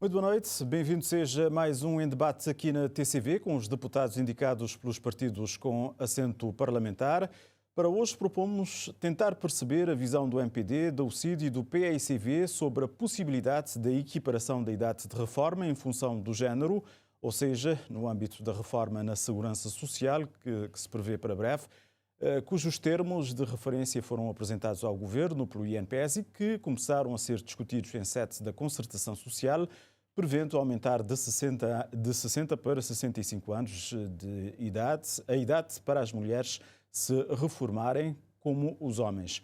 Muito boa noite, bem-vindo seja a mais um Em Debate aqui na TCV, com os deputados indicados pelos partidos com assento parlamentar. Para hoje propomos tentar perceber a visão do MPD, da UCID e do PAICV sobre a possibilidade da equiparação da idade de reforma em função do género, ou seja, no âmbito da reforma na segurança social, que se prevê para breve, cujos termos de referência foram apresentados ao Governo pelo INPES e que começaram a ser discutidos em sede da concertação social, prevendo aumentar de 60 para 65 anos de idade, a idade para as mulheres se reformarem como os homens.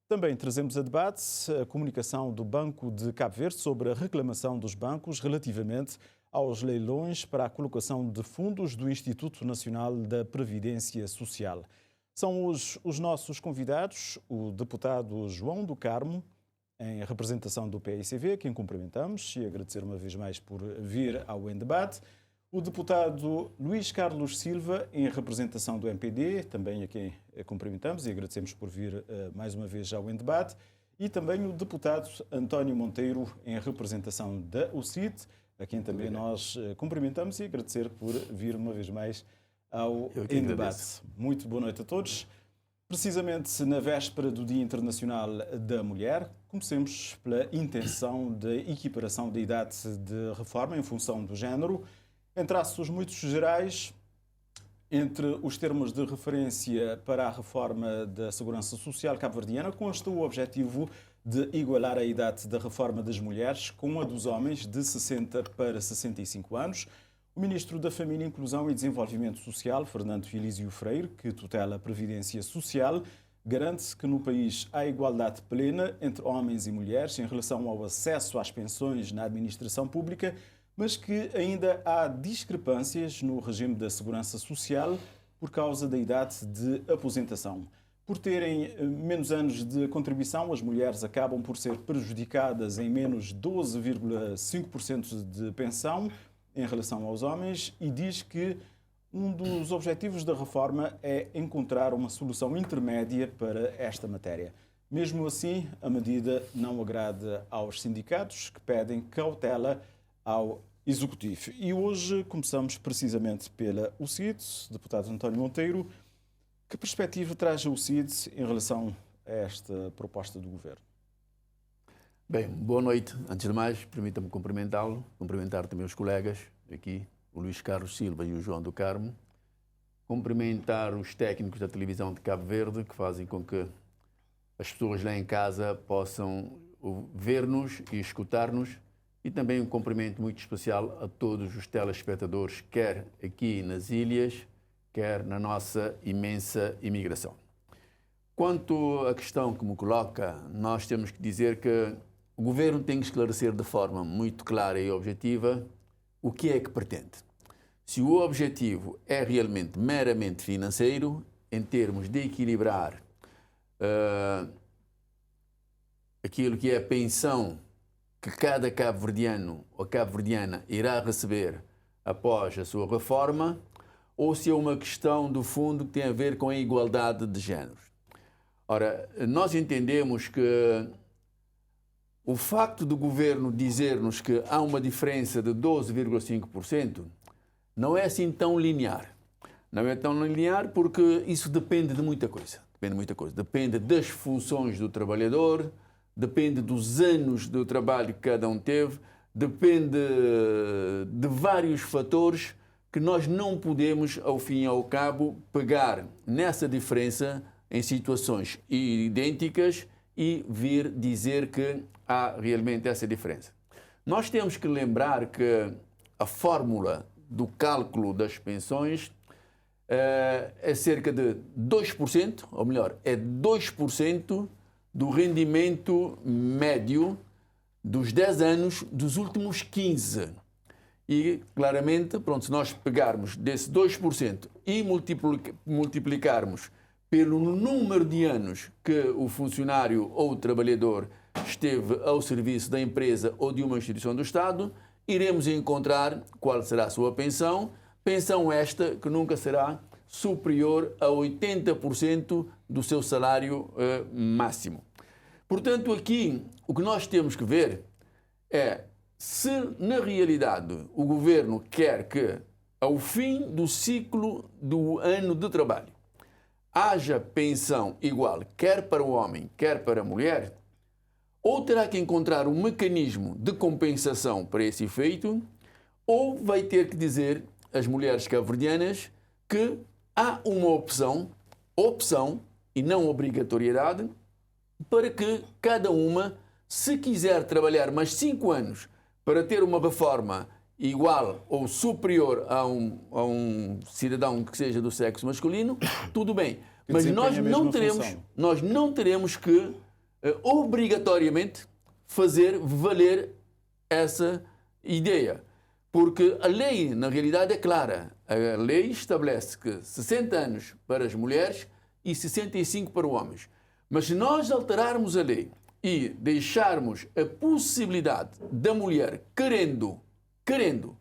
Também trazemos a debate a comunicação do Banco de Cabo Verde sobre a reclamação dos bancos relativamente aos leilões para a colocação de fundos do Instituto Nacional da Previdência Social. São os nossos convidados, o deputado João do Carmo, em representação do PAICV, a quem cumprimentamos e agradecer uma vez mais por vir ao Em Debate. O deputado Luís Carlos Silva, em representação do MPD, também a quem cumprimentamos e agradecemos por vir mais uma vez ao Em Debate. E também o deputado António Monteiro, em representação da UCID, a quem também nós cumprimentamos e agradecer por vir uma vez mais ao Em Debate. Muito boa noite a todos. Precisamente na véspera do Dia Internacional da Mulher, comecemos pela intenção da equiparação da idade de reforma em função do género. Em traços muito gerais, entre os termos de referência para a reforma da Segurança Social cabo-verdiana, consta o objetivo de igualar a idade da reforma das mulheres com a dos homens de 60 para 65 anos. O Ministro da Família, Inclusão e Desenvolvimento Social, Fernando Elísio Freire, que tutela a Previdência Social, garante que no país há igualdade plena entre homens e mulheres em relação ao acesso às pensões na administração pública, mas que ainda há discrepâncias no regime da segurança social por causa da idade de aposentação. Por terem menos anos de contribuição, as mulheres acabam por ser prejudicadas em menos 12,5% de pensão em relação aos homens, e diz que um dos objetivos da reforma é encontrar uma solução intermédia para esta matéria. Mesmo assim, a medida não agrada aos sindicatos, que pedem cautela ao Executivo. E hoje começamos precisamente pela UCID, deputado António Monteiro. Que perspectiva traz a UCID em relação a esta proposta do Governo? Bem, boa noite. Antes de mais, permita-me cumprimentá-lo, cumprimentar também os colegas aqui, o Luís Carlos Silva e o João do Carmo, cumprimentar os técnicos da televisão de Cabo Verde, que fazem com que as pessoas lá em casa possam ver-nos e escutar-nos, e também um cumprimento muito especial a todos os telespectadores, quer aqui nas ilhas, quer na nossa imensa imigração. Quanto à questão que me coloca, nós temos que dizer que o Governo tem que esclarecer de forma muito clara e objetiva o que é que pretende. Se o objetivo é realmente meramente financeiro, em termos de equilibrar aquilo que é a pensão que cada cabo-verdiano ou cabo-verdiana irá receber após a sua reforma, ou se é uma questão do fundo que tem a ver com a igualdade de géneros. Ora, nós entendemos que o facto do Governo dizer-nos que há uma diferença de 12,5% não é assim tão linear. Não é tão linear porque isso depende de muita coisa. Depende das funções do trabalhador, depende dos anos do trabalho que cada um teve, depende de vários fatores que nós não podemos, ao fim e ao cabo, pegar nessa diferença em situações idênticas e vir dizer que há realmente essa diferença. Nós temos que lembrar que a fórmula do cálculo das pensões é cerca de 2%, ou melhor, é 2% do rendimento médio dos 10 anos dos últimos 15. E, claramente, pronto, se nós pegarmos desse 2% e multiplicarmos pelo número de anos que o funcionário ou o trabalhador esteve ao serviço da empresa ou de uma instituição do Estado, iremos encontrar qual será a sua pensão, pensão esta que nunca será superior a 80% do seu salário máximo. Portanto, aqui o que nós temos que ver é se na realidade o governo quer que, ao fim do ciclo do ano de trabalho, haja pensão igual, quer para o homem, quer para a mulher, ou terá que encontrar um mecanismo de compensação para esse efeito, ou vai ter que dizer às mulheres cabo-verdianas que há uma opção e não obrigatoriedade, para que cada uma, se quiser trabalhar mais 5 anos para ter uma reforma igual ou superior a um cidadão que seja do sexo masculino, tudo bem. Mas nós não teremos que obrigatoriamente fazer valer essa ideia. Porque a lei, na realidade, é clara. A lei estabelece que 60 anos para as mulheres e 65 para os homens. Mas se nós alterarmos a lei e deixarmos a possibilidade da mulher querendo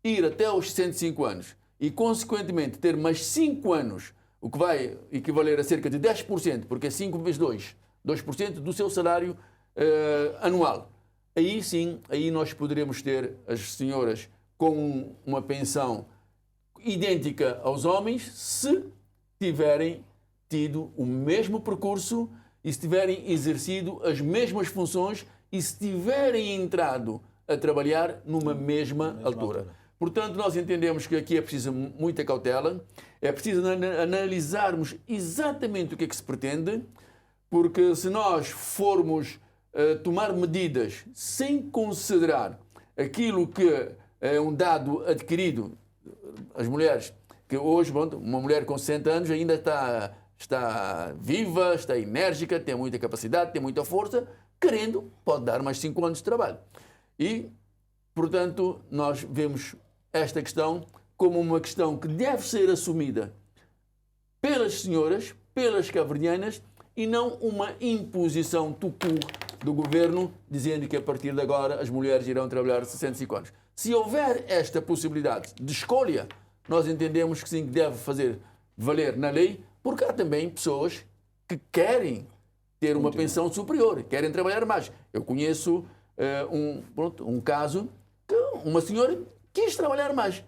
ir até aos 65 anos e, consequentemente, ter mais 5 anos, o que vai equivaler a cerca de 10%, porque é 5 vezes 2% do seu salário anual. Aí sim, aí nós poderemos ter as senhoras com uma pensão idêntica aos homens, se tiverem tido o mesmo percurso e se tiverem exercido as mesmas funções e se tiverem entrado a trabalhar numa mesma altura. Portanto, nós entendemos que aqui é preciso muita cautela, é preciso analisarmos exatamente o que é que se pretende, porque se nós formos tomar medidas sem considerar aquilo que é um dado adquirido, as mulheres, que hoje, uma mulher com 60 anos ainda está viva, está enérgica, tem muita capacidade, tem muita força, querendo, pode dar mais 5 anos de trabalho. E, portanto, nós vemos esta questão como uma questão que deve ser assumida pelas senhoras, pelas cabo-verdianas, e não uma imposição do governo dizendo que a partir de agora as mulheres irão trabalhar 65 anos. Se houver esta possibilidade de escolha, nós entendemos que sim, deve fazer valer na lei, porque há também pessoas que querem ter uma pensão superior, querem trabalhar mais. Eu conheço um caso que uma senhora quis trabalhar mais.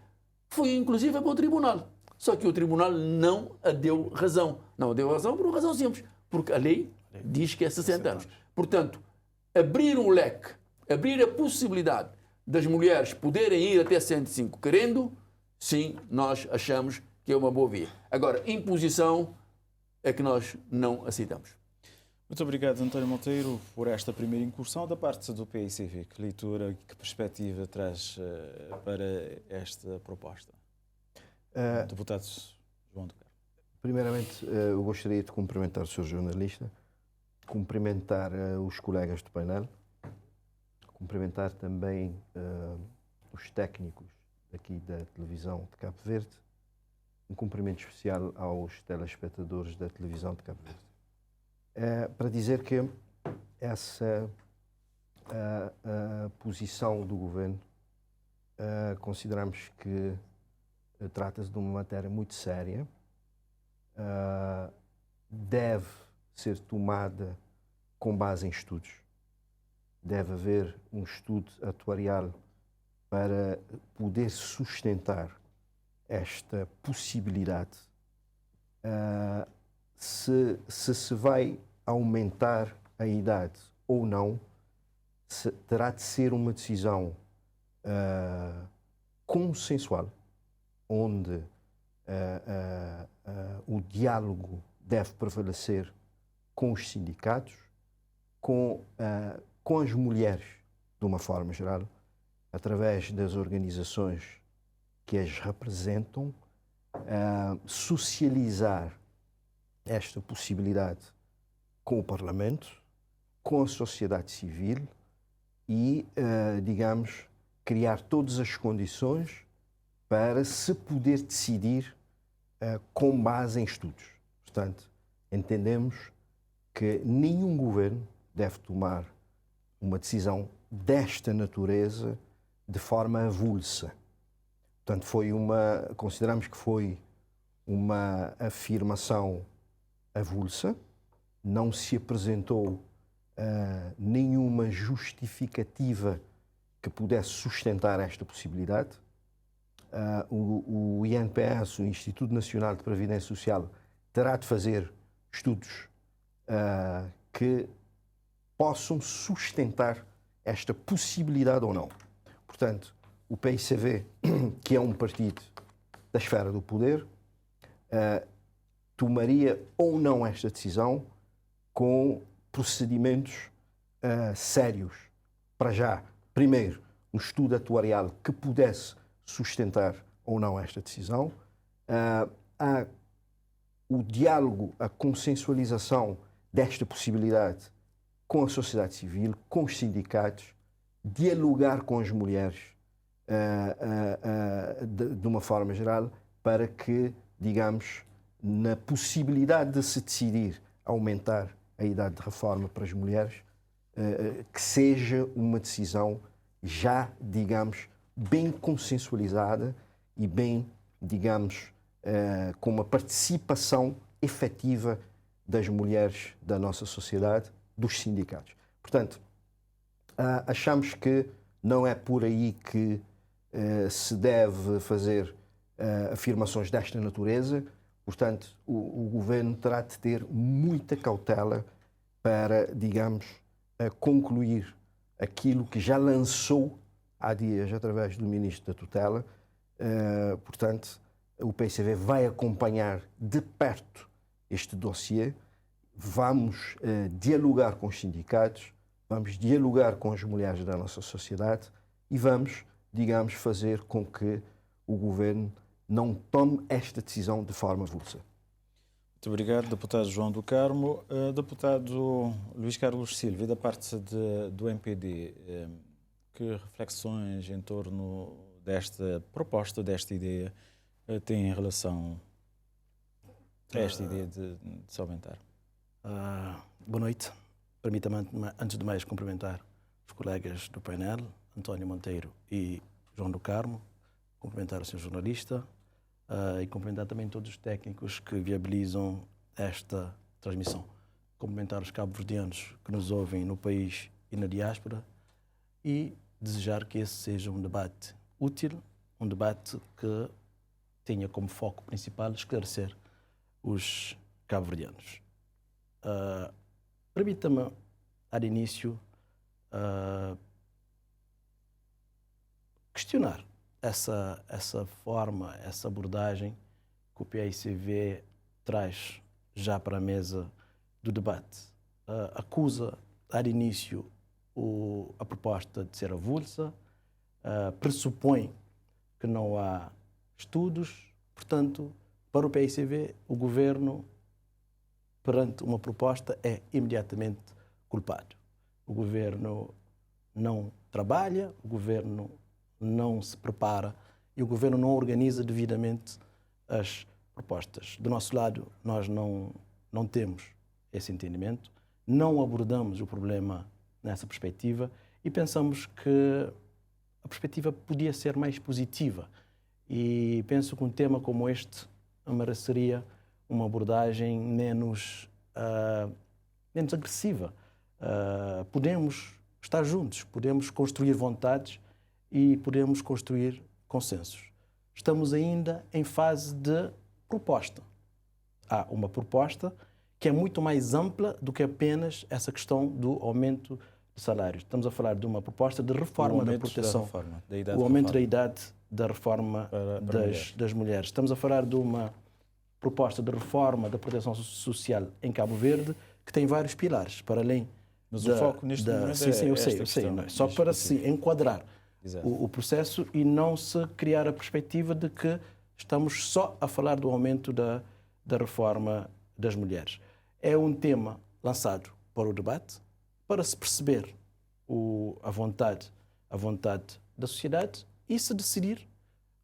Foi inclusive para o tribunal. Só que o tribunal não a deu razão. Não a deu razão por uma razão simples. Porque a lei diz que é 60 anos. Portanto, abrir um leque, abrir a possibilidade das mulheres poderem ir até 105 querendo, sim, nós achamos que é uma boa via. Agora, imposição é que nós não aceitamos. Muito obrigado, António Monteiro, por esta primeira incursão da parte do PICV. Que leitura, que perspectiva traz para esta proposta? Deputado João de Carlos. Primeiramente, eu gostaria de cumprimentar o Sr. jornalista, cumprimentar os colegas do painel, cumprimentar também os técnicos aqui da televisão de Cabo Verde, um cumprimento especial aos telespectadores da televisão de Cabo Verde. Para dizer que essa posição do governo, consideramos que trata-se de uma matéria muito séria, deve ser tomada com base em estudos. Deve haver um estudo atuarial para poder sustentar esta possibilidade. Se vai aumentar a idade ou não, terá de ser uma decisão consensual, onde o diálogo deve prevalecer com os sindicatos, com as mulheres, de uma forma geral, através das organizações que as representam, socializar esta possibilidade com o Parlamento, com a sociedade civil e, digamos, criar todas as condições para se poder decidir com base em estudos. Portanto, entendemos que nenhum governo deve tomar uma decisão desta natureza de forma avulsa. Portanto, consideramos que foi uma afirmação avulsa, não se apresentou nenhuma justificativa que pudesse sustentar esta possibilidade. O INPS, o Instituto Nacional de Previdência Social, terá de fazer estudos que possam sustentar esta possibilidade ou não. Portanto, o PICV, que é um partido da esfera do poder, tomaria ou não esta decisão com procedimentos sérios. Para já, primeiro, um estudo atuarial que pudesse sustentar ou não esta decisão. Há o diálogo, a consensualização desta possibilidade com a sociedade civil, com os sindicatos, dialogar com as mulheres de uma forma geral, para que, digamos, na possibilidade de se decidir aumentar a idade de reforma para as mulheres, que seja uma decisão já, digamos, bem consensualizada e bem, digamos, com uma participação efetiva das mulheres da nossa sociedade, dos sindicatos. Portanto, achamos que não é por aí que se deve fazer afirmações desta natureza. Portanto, o governo terá de ter muita cautela para, digamos, concluir aquilo que já lançou há dias através do Ministro da Tutela. Portanto, o PICV vai acompanhar de perto este dossiê. Vamos dialogar com os sindicatos, vamos dialogar com as mulheres da nossa sociedade e vamos, digamos, fazer com que o governo não tome esta decisão de forma avulsa. Muito obrigado, deputado João do Carmo. Deputado Luís Carlos Silva, da parte do MPD, que reflexões em torno desta proposta, desta ideia, tem em relação a esta ideia de se aumentar? Boa noite. Permita-me, antes de mais, cumprimentar os colegas do painel, António Monteiro e João do Carmo, cumprimentar o senhor jornalista e cumprimentar também todos os técnicos que viabilizam esta transmissão. Cumprimentar os cabo-verdianos que nos ouvem no país e na diáspora e desejar que esse seja um debate útil, um debate que tenha como foco principal esclarecer os cabo-verdianos. Permita-me, ao início, questionar essa forma, essa abordagem que o PICV traz já para a mesa do debate. Acusa, ao início, a proposta de ser avulsa, pressupõe que não há estudos, portanto, para o PICV, o governo, perante uma proposta, é imediatamente culpado. O governo não trabalha, o governo não se prepara e o governo não organiza devidamente as propostas. Do nosso lado, nós não temos esse entendimento, não abordamos o problema nessa perspectiva e pensamos que a perspectiva podia ser mais positiva. E penso que um tema como este mereceria uma abordagem menos agressiva. Podemos estar juntos, podemos construir vontades e podemos construir consensos. Estamos ainda em fase de proposta. Há uma proposta que é muito mais ampla do que apenas essa questão do aumento de salários. Estamos a falar de uma proposta de reforma da proteção, o aumento da idade da reforma das mulheres. Estamos a falar de uma proposta de reforma da proteção social em Cabo Verde que tem vários pilares, para além Mas o foco neste momento sim, eu sei, só para se enquadrar o processo e não se criar a perspectiva de que estamos só a falar do aumento da reforma das mulheres. É um tema lançado para o debate, para se perceber a vontade da sociedade e se decidir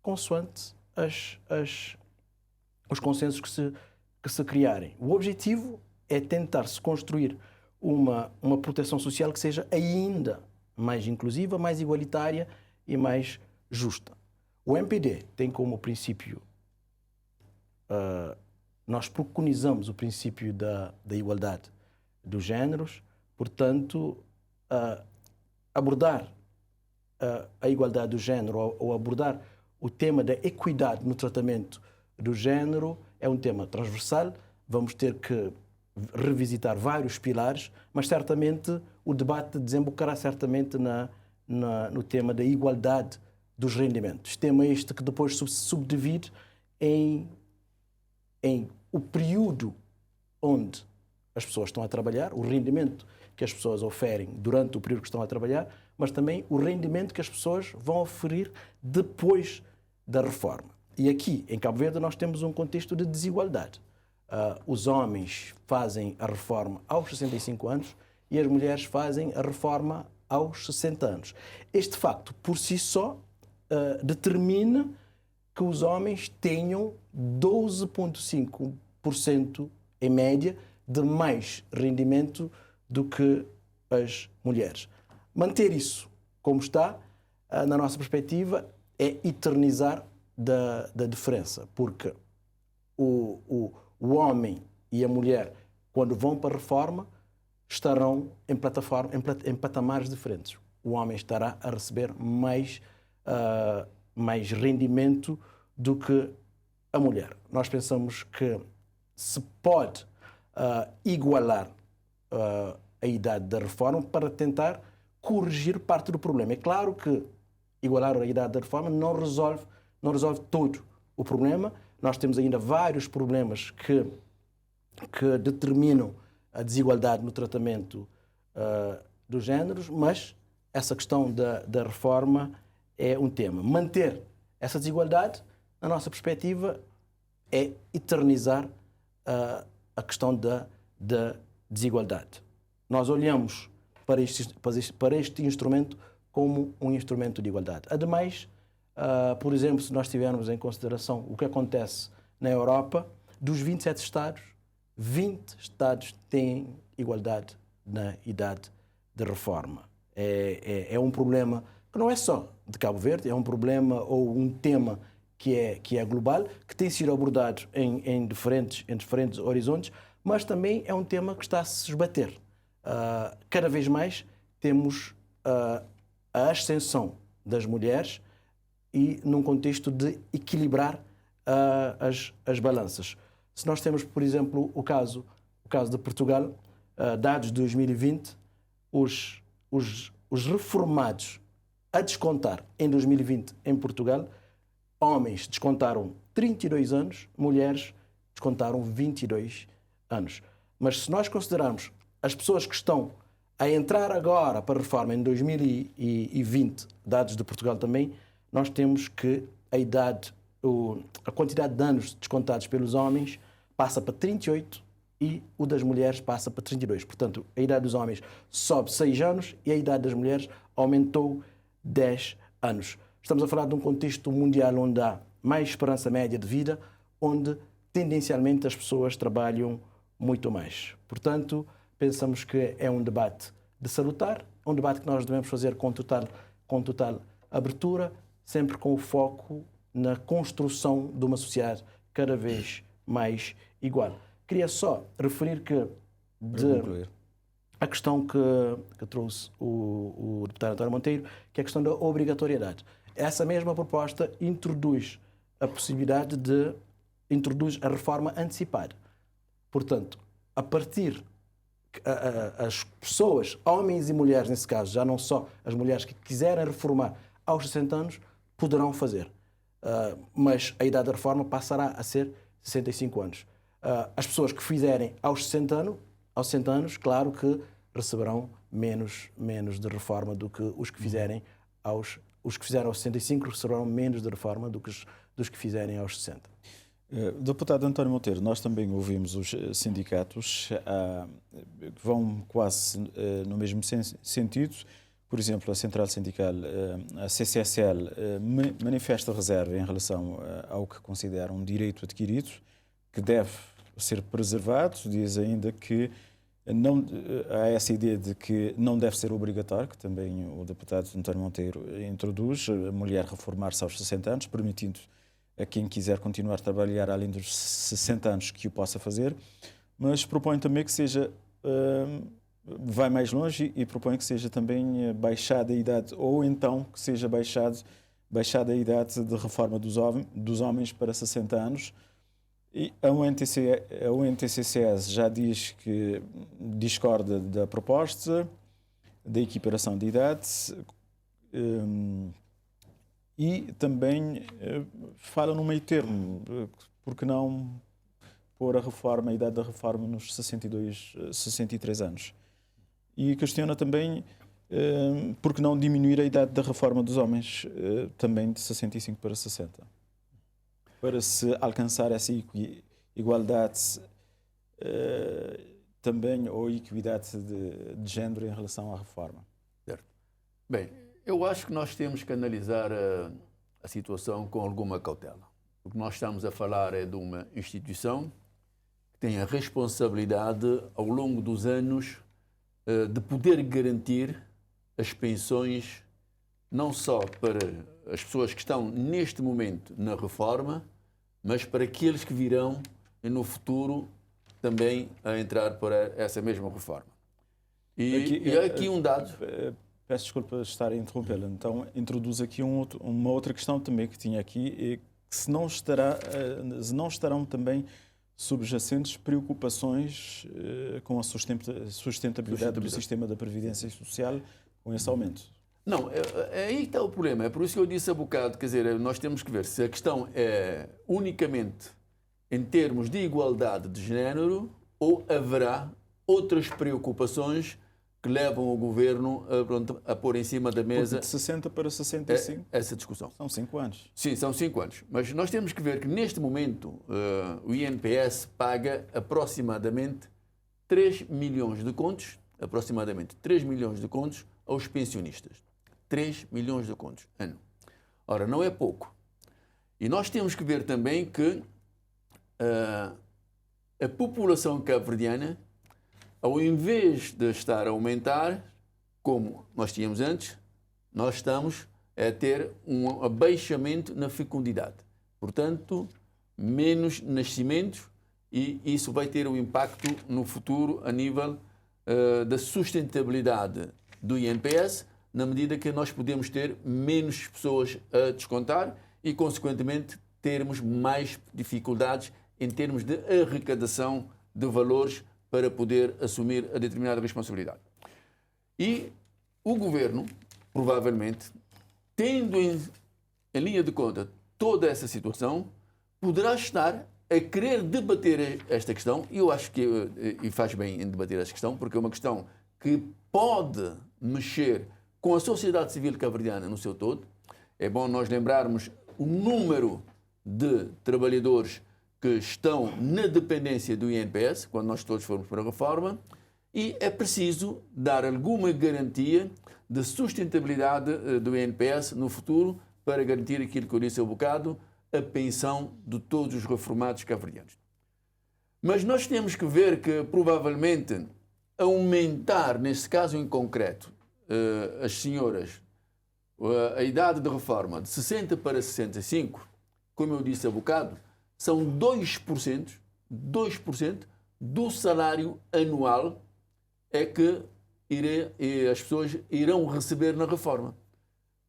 consoante os consensos que se criarem. O objetivo é tentar-se construir uma proteção social que seja ainda mais inclusiva, mais igualitária e mais justa. O MPD tem como princípio, nós preconizamos o princípio da igualdade dos géneros, portanto, abordar a igualdade do género ou abordar o tema da equidade no tratamento do género é um tema transversal. Vamos ter que revisitar vários pilares, mas certamente o debate desembocará certamente no tema da igualdade dos rendimentos. Tema este que depois se subdivide em o período onde as pessoas estão a trabalhar, o rendimento que as pessoas oferem durante o período que estão a trabalhar, mas também o rendimento que as pessoas vão oferir depois da reforma. E aqui, em Cabo Verde, nós temos um contexto de desigualdade. Os homens fazem a reforma aos 65 anos e as mulheres fazem a reforma aos 60 anos. Este facto, por si só, determina que os homens tenham 12,5% em média de mais rendimento do que as mulheres. Manter isso como está, na nossa perspectiva, é eternizar da diferença, porque o homem e a mulher, quando vão para a reforma, estarão em patamares diferentes. O homem estará a receber mais rendimento do que a mulher. Nós pensamos que se pode igualar a idade da reforma para tentar corrigir parte do problema. É claro que igualar a idade da reforma não resolve todo o problema. Nós temos ainda vários problemas que determinam a desigualdade no tratamento dos géneros, mas essa questão da reforma é um tema. Manter essa desigualdade, na nossa perspectiva, é eternizar a questão da desigualdade. Nós olhamos para este instrumento como um instrumento de igualdade. Ademais, por exemplo, se nós tivermos em consideração o que acontece na Europa, dos 27 Estados, 20 Estados têm igualdade na idade de reforma. É um problema que não é só de Cabo Verde, é um problema ou um tema que é global, que tem sido abordado em diferentes horizontes, mas também é um tema que está a se esbater. Cada vez mais temos a ascensão das mulheres e num contexto de equilibrar as balanças. Se nós temos, por exemplo, o caso de Portugal, dados de 2020, os reformados a descontar em 2020 em Portugal, homens descontaram 32 anos, mulheres descontaram 22 anos. Mas se nós considerarmos as pessoas que estão a entrar agora para a reforma em 2020, dados de Portugal também, nós temos que a quantidade de anos descontados pelos homens passa para 38 e o das mulheres passa para 32. Portanto, a idade dos homens sobe 6 anos e a idade das mulheres aumentou 10 anos. Estamos a falar de um contexto mundial onde há mais esperança média de vida, onde tendencialmente as pessoas trabalham muito mais. Portanto, pensamos que é um debate de salutar, é um debate que nós devemos fazer com total abertura, sempre com o foco na construção de uma sociedade cada vez mais igual. Queria só referir que a questão que trouxe o deputado António Monteiro, que é a questão da obrigatoriedade. Essa mesma proposta introduz a reforma antecipada. Portanto, a partir as pessoas, homens e mulheres nesse caso, já não só as mulheres que quiserem reformar aos 60 anos, poderão fazer. Mas a idade da reforma passará a ser 65 anos. As pessoas que fizerem aos 60 anos, claro que receberão menos de reforma do que os que fizerem os que fizeram aos 65 receberão menos de reforma do que dos que fizerem aos 60. Deputado António Monteiro, nós também ouvimos os sindicatos que vão quase no mesmo sentido. Por exemplo, a Central Sindical, a CCSL, manifesta reserva em relação ao que considera um direito adquirido, que deve ser preservado. Diz ainda que há essa ideia de que não deve ser obrigatório, que também o deputado António Monteiro introduz, a mulher reformar-se aos 60 anos, permitindo a quem quiser continuar a trabalhar além dos 60 anos que o possa fazer, mas propõe também que seja vai mais longe e propõe que seja também baixada a idade, ou então que seja baixada a idade de reforma dos homens para 60 anos. E a UNTCCS já diz que discorda da proposta da equiparação de idade e também fala no meio termo, porque não pôr a idade da reforma nos 63 anos. E questiona também porque não diminuir a idade da reforma dos homens também de 65 para 60. Para se alcançar essa igualdade também, ou equidade de género em relação à reforma. Certo. Bem, eu acho que nós temos que analisar a situação com alguma cautela. O que nós estamos a falar é de uma instituição que tem a responsabilidade, ao longo dos anos, de poder garantir as pensões não só para as pessoas que estão neste momento na reforma, mas para aqueles que virão no futuro também a entrar para essa mesma reforma. E aqui um dado... Peço desculpa estar a interrompê-la. Então, introduz aqui uma outra questão também que tinha aqui, que se não estarão também subjacentes preocupações com a sustentabilidade do sistema da Previdência Social com esse aumento. Não, é aí que está o problema. É por isso que eu disse há bocado, quer dizer, nós temos que ver se a questão é unicamente em termos de igualdade de género ou haverá outras preocupações que levam o governo a pôr em cima da mesa... Porque de 60 para 65? Essa discussão. São 5 anos. Sim, são 5 anos. Mas nós temos que ver que, neste momento, o INPS paga aproximadamente 3 milhões de contos, aos pensionistas. 3 milhões de contos ano. Ora, não é pouco. E nós temos que ver também que a população cabo-verdiana, ao invés de estar a aumentar, como nós tínhamos antes, nós estamos a ter um abaixamento na fecundidade. Portanto, menos nascimentos, e isso vai ter um impacto no futuro a nível da sustentabilidade do INPS, na medida que nós podemos ter menos pessoas a descontar e, consequentemente, termos mais dificuldades em termos de arrecadação de valores para poder assumir a determinada responsabilidade. E o governo, provavelmente, tendo em linha de conta toda essa situação, poderá estar a querer debater esta questão, e eu acho que e faz bem em debater esta questão, porque é uma questão que pode mexer com a sociedade civil cabo-verdiana no seu todo. É bom nós lembrarmos o número de trabalhadores que estão na dependência do INPS, quando nós todos formos para a reforma, e é preciso dar alguma garantia de sustentabilidade do INPS no futuro para garantir aquilo que eu disse há um bocado, a pensão de todos os reformados cabo-verdianos. Mas nós temos que ver que, provavelmente, aumentar, neste caso em concreto, as senhoras, a idade de reforma de 60 para 65, como eu disse há bocado, são 2% do salário anual é que as pessoas irão receber na reforma.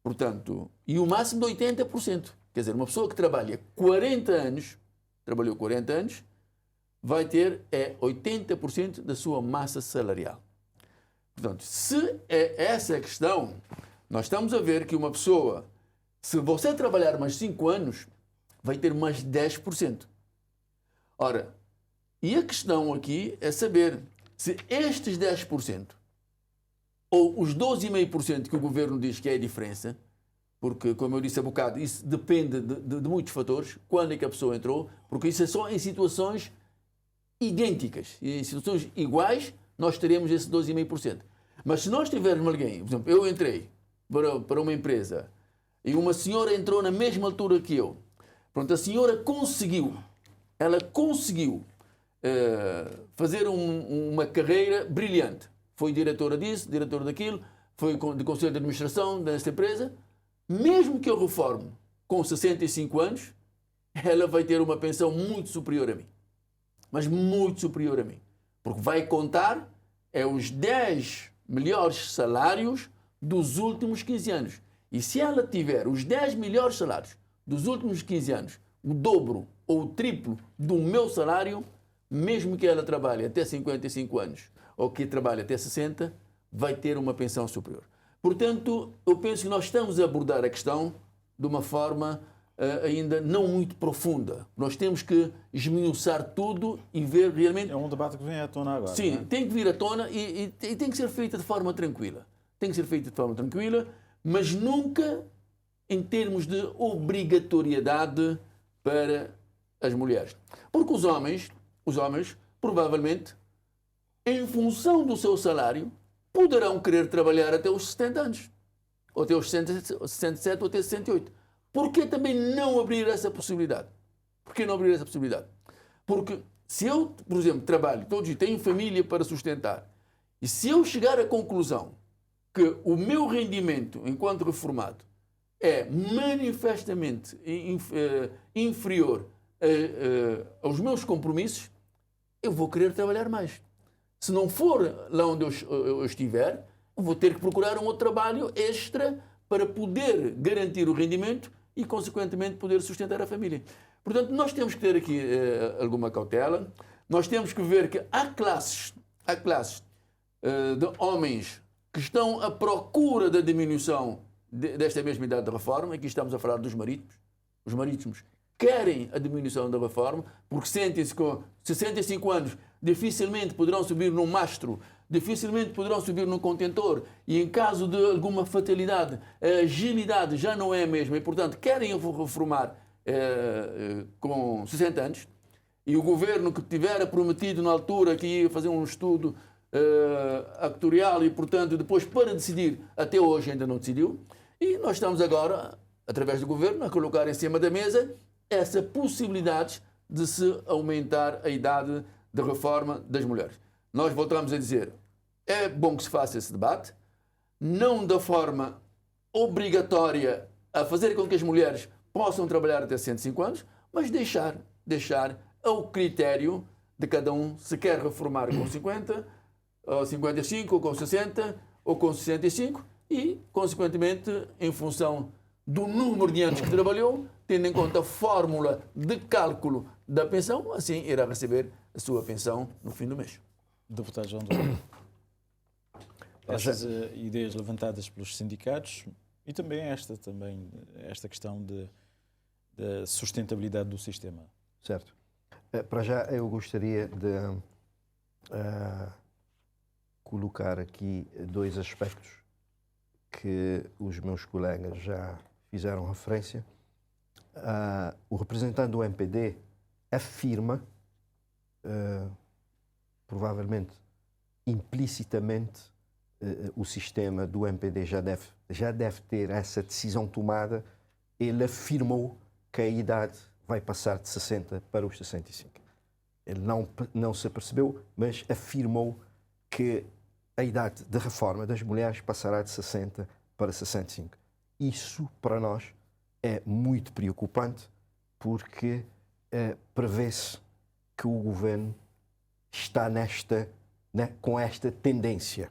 Portanto, e o máximo de 80%. Quer dizer, uma pessoa que trabalhou 40 anos, vai ter 80% da sua massa salarial. Portanto, se é essa a questão, nós estamos a ver que uma pessoa, se você trabalhar mais 5 anos, vai ter mais 10%. Ora, e a questão aqui é saber se estes 10% ou os 12,5% que o governo diz que é a diferença, porque, como eu disse há bocado, isso depende de muitos fatores, quando é que a pessoa entrou, porque isso é só em situações idênticas. E em situações iguais, nós teremos esse 12,5%. Mas se nós tivermos alguém, por exemplo, eu entrei para uma empresa e uma senhora entrou na mesma altura que eu, pronto, a senhora conseguiu fazer uma carreira brilhante. Foi diretora disso, diretora daquilo, foi de conselho de administração desta empresa. Mesmo que eu reforme com 65 anos, ela vai ter uma pensão muito superior a mim. Mas muito superior a mim. Porque vai contar é os 10 melhores salários dos últimos 15 anos. E se ela tiver os 10 melhores salários dos últimos 15 anos, o dobro ou o triplo do meu salário, mesmo que ela trabalhe até 55 anos ou que trabalhe até 60, vai ter uma pensão superior. Portanto, eu penso que nós estamos a abordar a questão de uma forma ainda não muito profunda. Nós temos que esmiuçar tudo e ver realmente... É um debate que vem à tona agora. Sim, não é? tem que vir à tona e tem que ser feita de forma tranquila. Tem que ser feita de forma tranquila, mas nunca em termos de obrigatoriedade para as mulheres. Porque os homens, provavelmente, em função do seu salário, poderão querer trabalhar até os 70 anos, ou até os 67 ou até 68. Por que também não abrir essa possibilidade? Por que não abrir essa possibilidade? Porque se eu, por exemplo, trabalho todos os dias, tenho família para sustentar, e se eu chegar à conclusão que o meu rendimento enquanto reformado é manifestamente inferior aos meus compromissos, eu vou querer trabalhar mais. Se não for lá onde eu estiver, eu vou ter que procurar um outro trabalho extra para poder garantir o rendimento e, consequentemente, poder sustentar a família. Portanto, nós temos que ter aqui alguma cautela. Nós temos que ver que há classes de homens que estão à procura da diminuição desta mesma idade de reforma. Aqui estamos a falar dos marítimos. Os marítimos querem a diminuição da reforma porque sentem-se com 65 anos dificilmente poderão subir num mastro, dificilmente poderão subir num contentor e, em caso de alguma fatalidade, a agilidade já não é a mesma e, portanto, querem reformar com 60 anos. E o governo que tivera prometido na altura que ia fazer um estudo actuarial e, portanto, depois para decidir, até hoje ainda não decidiu. E nós estamos agora, através do governo, a colocar em cima da mesa essa possibilidade de se aumentar a idade de reforma das mulheres. Nós voltamos a dizer, é bom que se faça esse debate, não da forma obrigatória a fazer com que as mulheres possam trabalhar até 65 anos, mas deixar ao critério de cada um se quer reformar com 50, ou 55, ou com 60, ou com 65 e, consequentemente, em função do número de anos que trabalhou, tendo em conta a fórmula de cálculo da pensão, assim irá receber a sua pensão no fim do mês. Deputado João Doutor, essas ideias levantadas pelos sindicatos e também esta questão da sustentabilidade do sistema. Certo. Para já eu gostaria de colocar aqui dois aspectos que os meus colegas já fizeram referência. O representante do MPD afirma, provavelmente implicitamente, o sistema do MPD já deve ter essa decisão tomada. Ele afirmou que a idade vai passar de 60 para os 65. Ele não se apercebeu, mas afirmou que a idade de reforma das mulheres passará de 60 para 65. Isso, para nós, é muito preocupante, porque prevê-se que o governo está com esta tendência.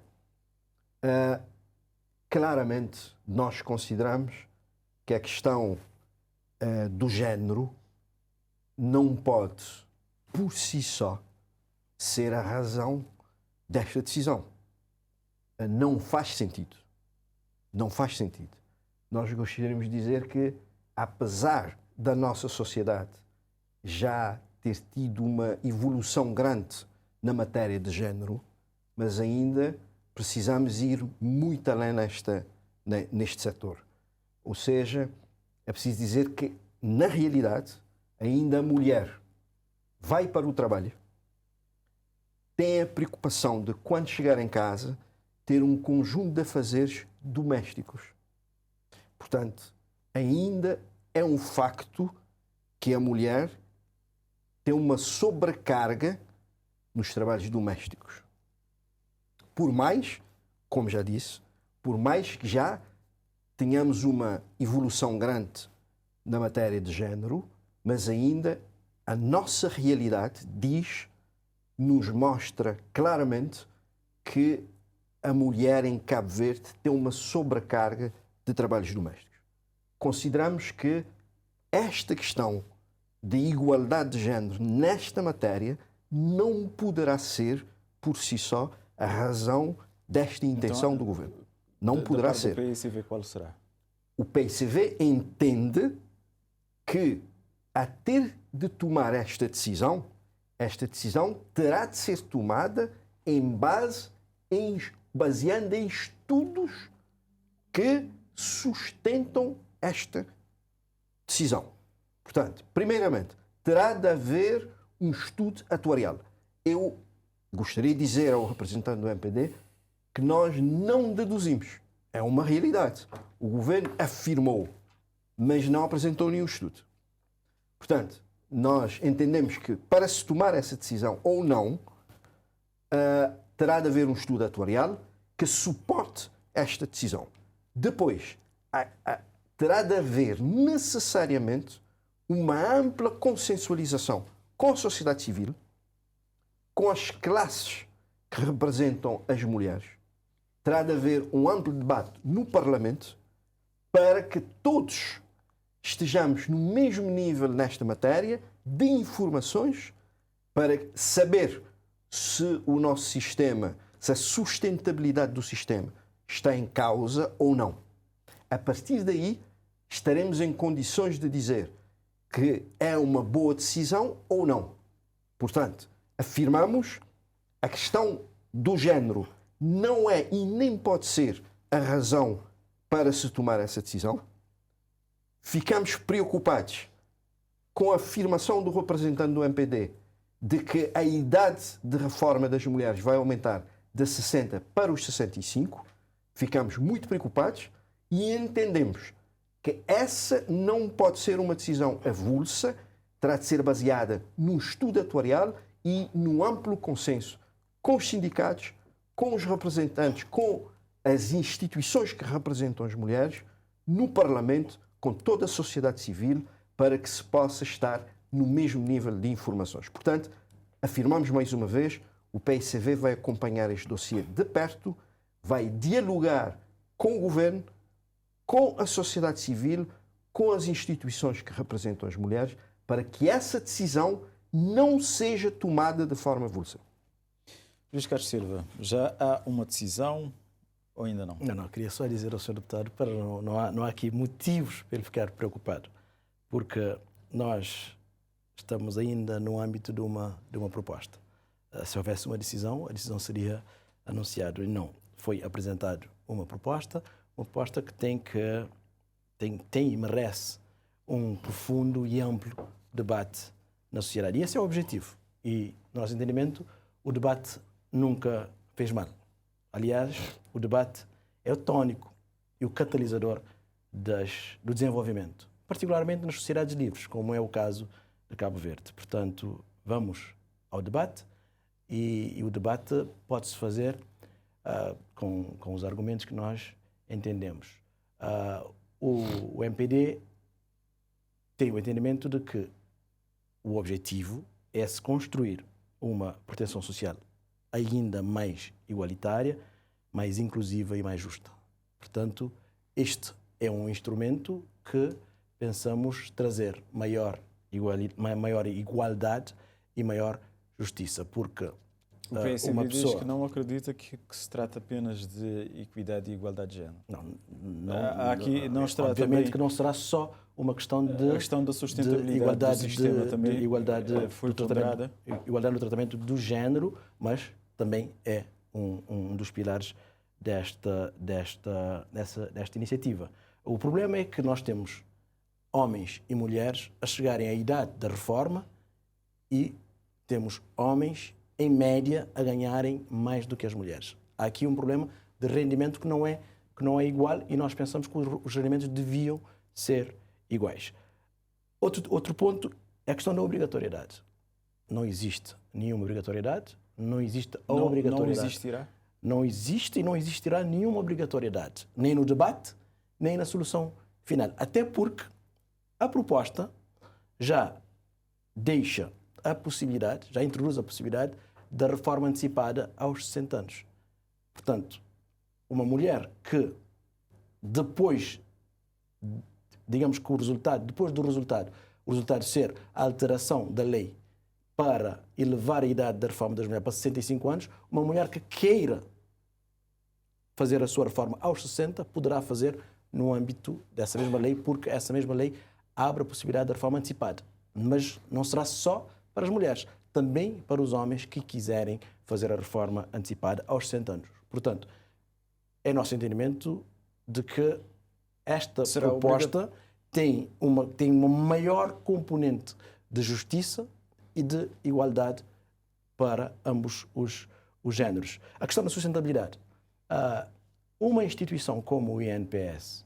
Claramente, nós consideramos que a questão do género não pode, por si só, ser a razão desta decisão. Não faz sentido. Não faz sentido. Nós gostaríamos de dizer que, apesar da nossa sociedade já ter tido uma evolução grande na matéria de género, mas ainda precisamos ir muito além neste setor. Ou seja, é preciso dizer que, na realidade, ainda a mulher vai para o trabalho, tem a preocupação de, quando chegar em casa, ter um conjunto de afazeres domésticos. Portanto, ainda é um facto que a mulher tem uma sobrecarga nos trabalhos domésticos. Por mais, como já disse, por mais que já tenhamos uma evolução grande na matéria de género, mas ainda a nossa realidade nos mostra claramente que a mulher em Cabo Verde tem uma sobrecarga de trabalhos domésticos. Consideramos que esta questão de igualdade de género nesta matéria não poderá ser, por si só, a razão desta intenção do governo. Não poderá ser. O PICV qual será? O PICV entende que, a ter de tomar esta decisão terá de ser tomada baseando em estudos que sustentam esta decisão. Portanto, primeiramente, terá de haver um estudo atuarial. Eu gostaria de dizer ao representante do MPD que nós não deduzimos. É uma realidade. O governo afirmou, mas não apresentou nenhum estudo. Portanto, nós entendemos que para se tomar essa decisão ou não, terá de haver um estudo atuarial que suporte esta decisão. Depois, terá de haver necessariamente uma ampla consensualização com a sociedade civil, com as classes que representam as mulheres. Terá de haver um amplo debate no Parlamento para que todos estejamos no mesmo nível nesta matéria de informações para saber se o nosso sistema, se a sustentabilidade do sistema está em causa ou não. A partir daí, estaremos em condições de dizer que é uma boa decisão ou não. Portanto, afirmamos a questão do género não é e nem pode ser a razão para se tomar essa decisão. Ficamos preocupados com a afirmação do representante do MPD de que a idade de reforma das mulheres vai aumentar de 60 para os 65. Ficamos muito preocupados e entendemos que essa não pode ser uma decisão avulsa, terá de ser baseada num estudo atuarial e num amplo consenso com os sindicatos, com os representantes, com as instituições que representam as mulheres, no Parlamento, com toda a sociedade civil, para que se possa estar no mesmo nível de informações. Portanto, afirmamos mais uma vez, o PICV vai acompanhar este dossiê de perto, vai dialogar com o governo, com a sociedade civil, com as instituições que representam as mulheres, para que essa decisão não seja tomada de forma avulsa. Luís Carlos Silva, já há uma decisão ou ainda não? Não, queria só dizer ao Sr. Deputado para não há aqui motivos para ele ficar preocupado, porque nós estamos ainda no âmbito de uma proposta. Se houvesse uma decisão, a decisão seria anunciada. E não, foi apresentado uma proposta que tem e merece um profundo e amplo debate na sociedade. E esse é o objetivo. E, no nosso entendimento, o debate nunca fez mal. Aliás, o debate é o tónico e o catalisador do desenvolvimento, particularmente nas sociedades livres, como é o caso de Cabo Verde. Portanto, vamos ao debate e o debate pode-se fazer com os argumentos que nós entendemos. O MPD tem o entendimento de que o objetivo é se construir uma proteção social ainda mais igualitária, mais inclusiva e mais justa. Portanto, este é um instrumento que pensamos trazer maior igualdade e maior justiça, porque o PSV diz que não acredita que se trata apenas de equidade e igualdade de género. Não será obviamente também, que não será só uma questão de... A questão da sustentabilidade igualdade do sistema também foi ponderada. Igualdade no tratamento do género, mas também é um dos pilares desta iniciativa. O problema é que nós temos homens e mulheres a chegarem à idade da reforma e temos homens, em média, a ganharem mais do que as mulheres. Há aqui um problema de rendimento que não é igual e nós pensamos que os rendimentos deviam ser iguais. Outro ponto é a questão da obrigatoriedade. Não existe nenhuma obrigatoriedade, não existe a obrigatoriedade. Não existirá? Não existe e não existirá nenhuma obrigatoriedade, nem no debate, nem na solução final. Até porque a proposta já deixa a possibilidade, já introduz a possibilidade da reforma antecipada aos 60 anos. Portanto, uma mulher que depois, digamos que depois do resultado, o resultado ser a alteração da lei para elevar a idade da reforma das mulheres para 65 anos, uma mulher que queira fazer a sua reforma aos 60 poderá fazer no âmbito dessa mesma lei, porque essa mesma lei abre a possibilidade da reforma antecipada. Mas não será só para as mulheres, também para os homens que quiserem fazer a reforma antecipada aos 60 anos. Portanto, é nosso entendimento de que esta proposta tem uma maior componente de justiça e de igualdade para ambos os géneros. A questão da sustentabilidade. Uma instituição como o INPS,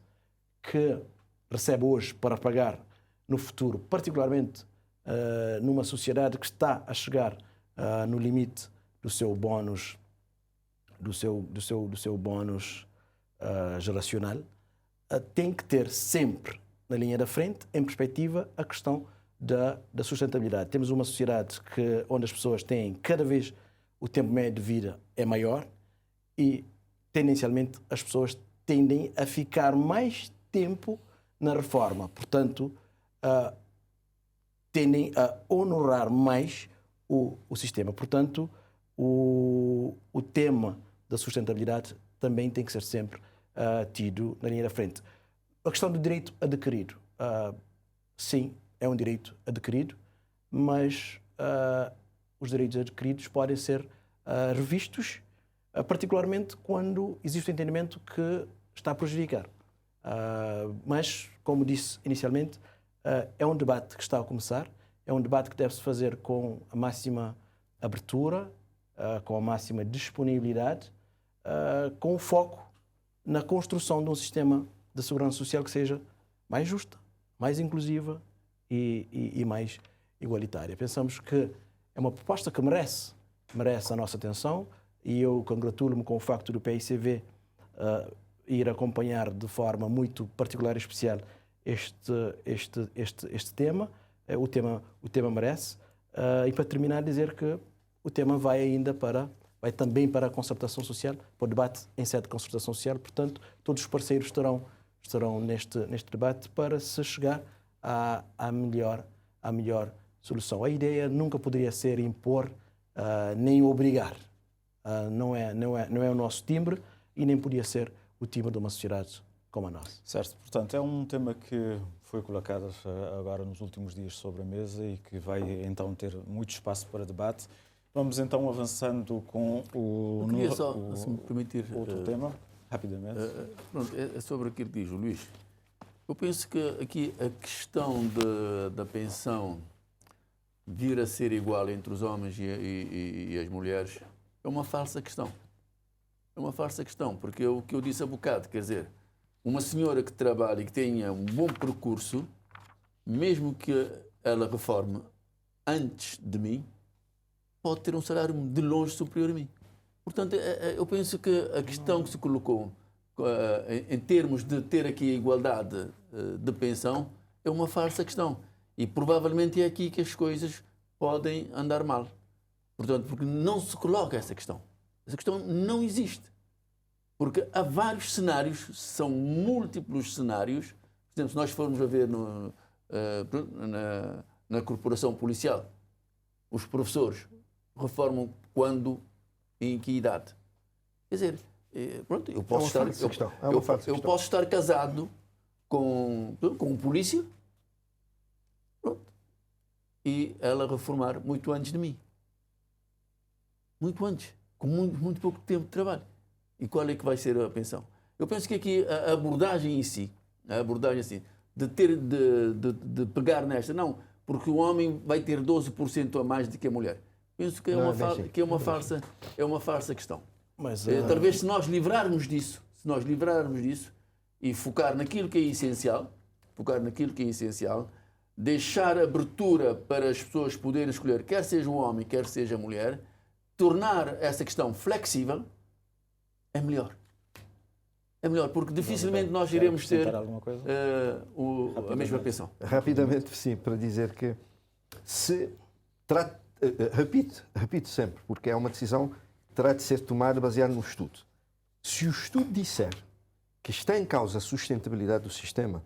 que recebe hoje para pagar no futuro, particularmente numa sociedade que está a chegar no limite do seu bónus, do seu bónus geracional, tem que ter sempre na linha da frente, em perspectiva, a questão da sustentabilidade. Temos uma sociedade onde as pessoas têm cada vez o tempo médio de vida é maior e tendencialmente as pessoas tendem a ficar mais tempo na reforma. Portanto, tendem a honorar mais o sistema. Portanto, o tema da sustentabilidade também tem que ser sempre tido na linha da frente. A questão do direito adquirido. Sim, é um direito adquirido, mas os direitos adquiridos podem ser revistos, particularmente quando existe o entendimento que está a prejudicar. Mas, como disse inicialmente, é um debate que está a começar, é um debate que deve-se fazer com a máxima abertura, com a máxima disponibilidade, com foco na construção de um sistema de segurança social que seja mais justa, mais inclusiva e mais igualitária. Pensamos que é uma proposta que merece a nossa atenção e eu congratulo-me com o facto do PICV ir acompanhar de forma muito particular e especial este tema. O tema merece. E para terminar, dizer que o tema vai também para a concertação social, para o debate em sede de concertação social. Portanto, todos os parceiros estarão neste debate para se chegar à melhor solução. A ideia nunca poderia ser impor nem obrigar. Não é o nosso timbre e nem podia ser o timbre de uma sociedade como a nossa. Certo, portanto, é um tema que foi colocado agora nos últimos dias sobre a mesa e que vai então ter muito espaço para debate. Vamos então avançando com Eu queria só, se me permitir, outro tema, rapidamente. Pronto, é sobre aquilo que diz o Luís. Eu penso que aqui a questão da pensão vir a ser igual entre os homens e as mulheres é uma falsa questão. É uma falsa questão, porque é o que eu disse há bocado, quer dizer, uma senhora que trabalha e que tenha um bom percurso, mesmo que ela reforme antes de mim, pode ter um salário de longe superior a mim. Portanto, eu penso que a questão que se colocou em termos de ter aqui a igualdade de pensão é uma falsa questão. E provavelmente é aqui que as coisas podem andar mal. Portanto, porque não se coloca essa questão. Essa questão não existe. Porque há vários cenários, são múltiplos cenários. Por exemplo, se nós formos a ver na corporação policial, os professores reformam quando, em que idade? Quer dizer, pronto, eu posso estar casado com um polícia, pronto, e ela reformar muito antes de mim. Muito antes, com muito pouco tempo de trabalho. E qual é que vai ser a pensão? Eu penso que aqui a abordagem em si, de pegar nesta, não, porque o homem vai ter 12% a mais do que a mulher. Penso que é uma falsa questão. Mas, talvez se nós livrarmos disso e focar naquilo que é essencial, deixar abertura para as pessoas poderem escolher, quer seja um homem, quer seja mulher, tornar essa questão flexível, é melhor. É melhor, porque dificilmente nós iremos ter a mesma pensão. Rapidamente, sim, para dizer que repito sempre, porque é uma decisão que terá de ser tomada baseada no estudo. Se o estudo disser que está em causa a sustentabilidade do sistema,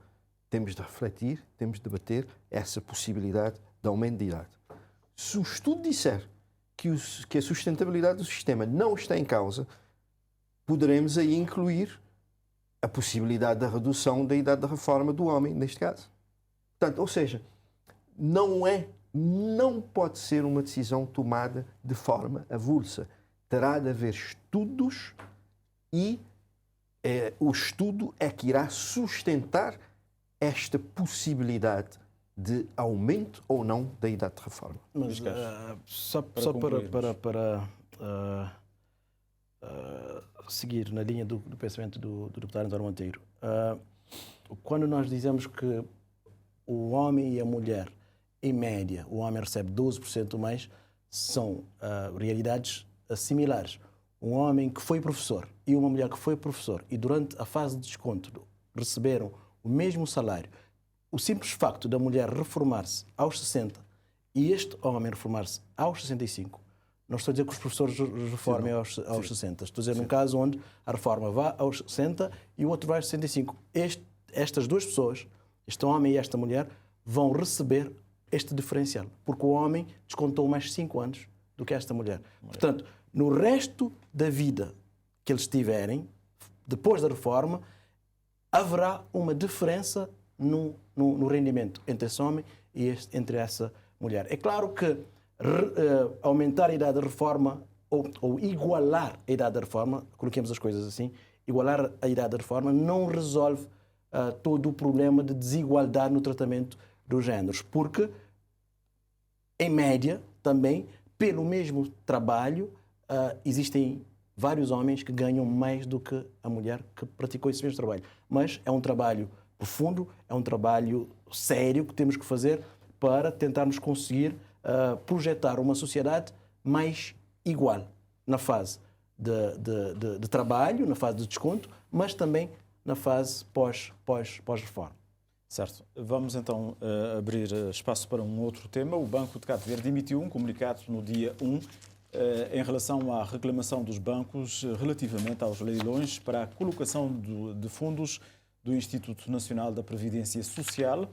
temos de refletir, temos de debater essa possibilidade de aumento de idade. Se o estudo disser que a sustentabilidade do sistema não está em causa, poderemos aí incluir a possibilidade da redução da idade da reforma do homem, neste caso. Portanto, ou seja, não pode ser uma decisão tomada de forma avulsa. Terá de haver estudos e o estudo é que irá sustentar esta possibilidade de aumento ou não da idade de reforma. Mas só para seguir na linha do pensamento do deputado António Monteiro, quando nós dizemos que o homem e a mulher, em média, o homem recebe 12% mais, são realidades similares. Um homem que foi professor e uma mulher que foi professor e durante a fase de desconto receberam o mesmo salário, o simples facto da mulher reformar-se aos 60 e este homem reformar-se aos 65, não estou a dizer que os professores reformem aos 60, estou a dizer num caso onde a reforma vá aos 60 e o outro vai aos 65. Estas duas pessoas, este homem e esta mulher, vão receber este diferencial, porque o homem descontou mais 5 anos do que esta mulher. Portanto, no resto da vida que eles tiverem, depois da reforma, haverá uma diferença no rendimento entre esse homem e entre essa mulher. É claro que aumentar a idade da reforma ou igualar a idade da reforma, coloquemos as coisas assim, igualar a idade da reforma não resolve todo o problema de desigualdade no tratamento dos géneros, porque, em média, também, pelo mesmo trabalho, existem vários homens que ganham mais do que a mulher que praticou esse mesmo trabalho. Mas é um trabalho profundo, é um trabalho sério que temos que fazer para tentarmos conseguir projetar uma sociedade mais igual na fase de trabalho, na fase de desconto, mas também na fase pós-reforma. Certo. Vamos então abrir espaço para um outro tema. O Banco de Cabo Verde emitiu um comunicado no dia 1 em relação à reclamação dos bancos relativamente aos leilões para a colocação de fundos do Instituto Nacional da Previdência Social,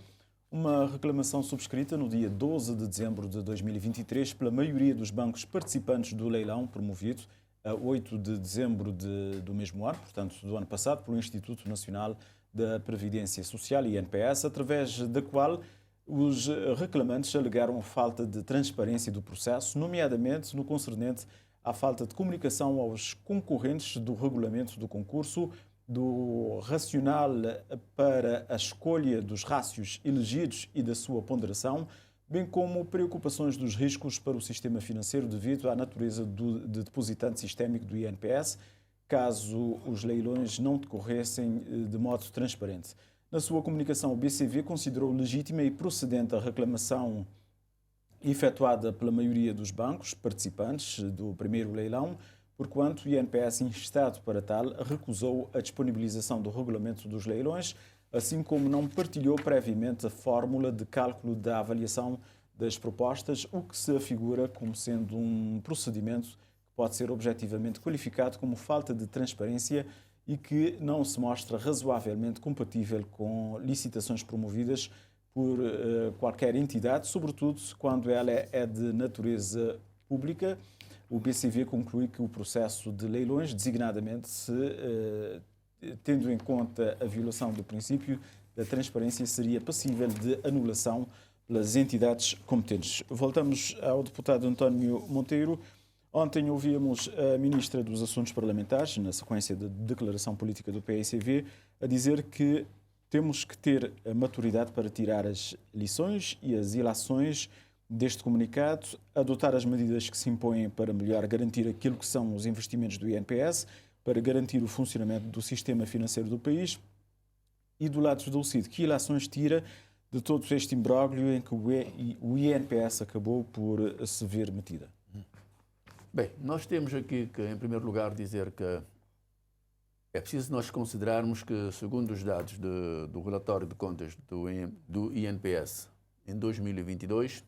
uma reclamação subscrita no dia 12 de dezembro de 2023 pela maioria dos bancos participantes do leilão promovido a 8 de dezembro do mesmo ano, portanto do ano passado, pelo Instituto Nacional da Previdência Social, INPS, através da qual os reclamantes alegaram falta de transparência do processo, nomeadamente no concernente à falta de comunicação aos concorrentes do regulamento do concurso, do racional para a escolha dos rácios elegidos e da sua ponderação, bem como preocupações dos riscos para o sistema financeiro devido à natureza de depositante sistémico do INPS, caso os leilões não decorressem de modo transparente. Na sua comunicação, o BCV considerou legítima e procedente a reclamação efetuada pela maioria dos bancos participantes do primeiro leilão, porquanto o INPS, instado para tal, recusou a disponibilização do regulamento dos leilões, assim como não partilhou previamente a fórmula de cálculo da avaliação das propostas, o que se afigura como sendo um procedimento que pode ser objetivamente qualificado como falta de transparência e que não se mostra razoavelmente compatível com licitações promovidas por qualquer entidade, sobretudo quando ela é de natureza pública. O BCV conclui que o processo de leilões, designadamente, tendo em conta a violação do princípio da transparência, seria passível de anulação pelas entidades competentes. Voltamos ao deputado António Monteiro. Ontem ouvíamos a Ministra dos Assuntos Parlamentares, na sequência da declaração política do PAICV, a dizer que temos que ter a maturidade para tirar as lições e as ilações deste comunicado, adotar as medidas que se impõem para melhor garantir aquilo que são os investimentos do INPS, para garantir o funcionamento do sistema financeiro do país e, do lado do CID, que ilações tira de todo este imbróglio em que o INPS acabou por se ver metida? Bem, nós temos aqui que, em primeiro lugar, dizer que é preciso nós considerarmos que, segundo os dados do relatório de contas do INPS, em 2022,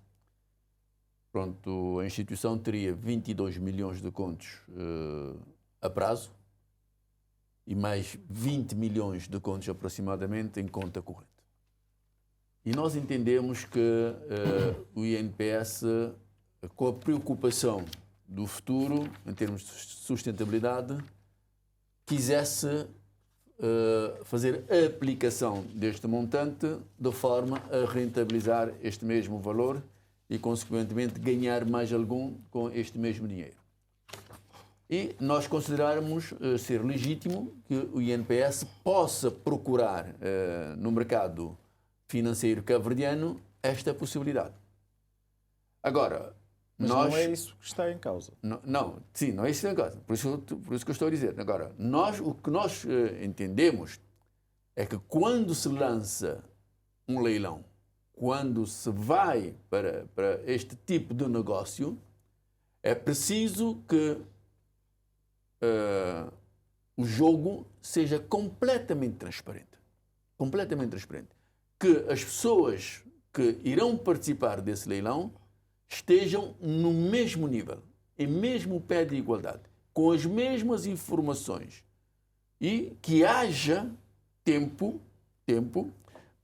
pronto, a instituição teria 22 milhões de contos a prazo e mais 20 milhões de contos aproximadamente em conta corrente. E nós entendemos que o INPS, com a preocupação do futuro, em termos de sustentabilidade, quisesse fazer a aplicação deste montante de forma a rentabilizar este mesmo valor e, consequentemente, ganhar mais algum com este mesmo dinheiro. E nós consideramos ser legítimo que o INPS possa procurar no mercado financeiro cabo-verdiano esta possibilidade. Agora, Mas nós... não é isso que está em causa. Não, sim, não é isso que está em causa. Por isso que eu estou a dizer. Agora, o que nós entendemos é que quando se lança um leilão, quando se vai para este tipo de negócio, é preciso que o jogo seja completamente transparente. Completamente transparente. Que as pessoas que irão participar desse leilão estejam no mesmo nível, em mesmo pé de igualdade, com as mesmas informações e que haja tempo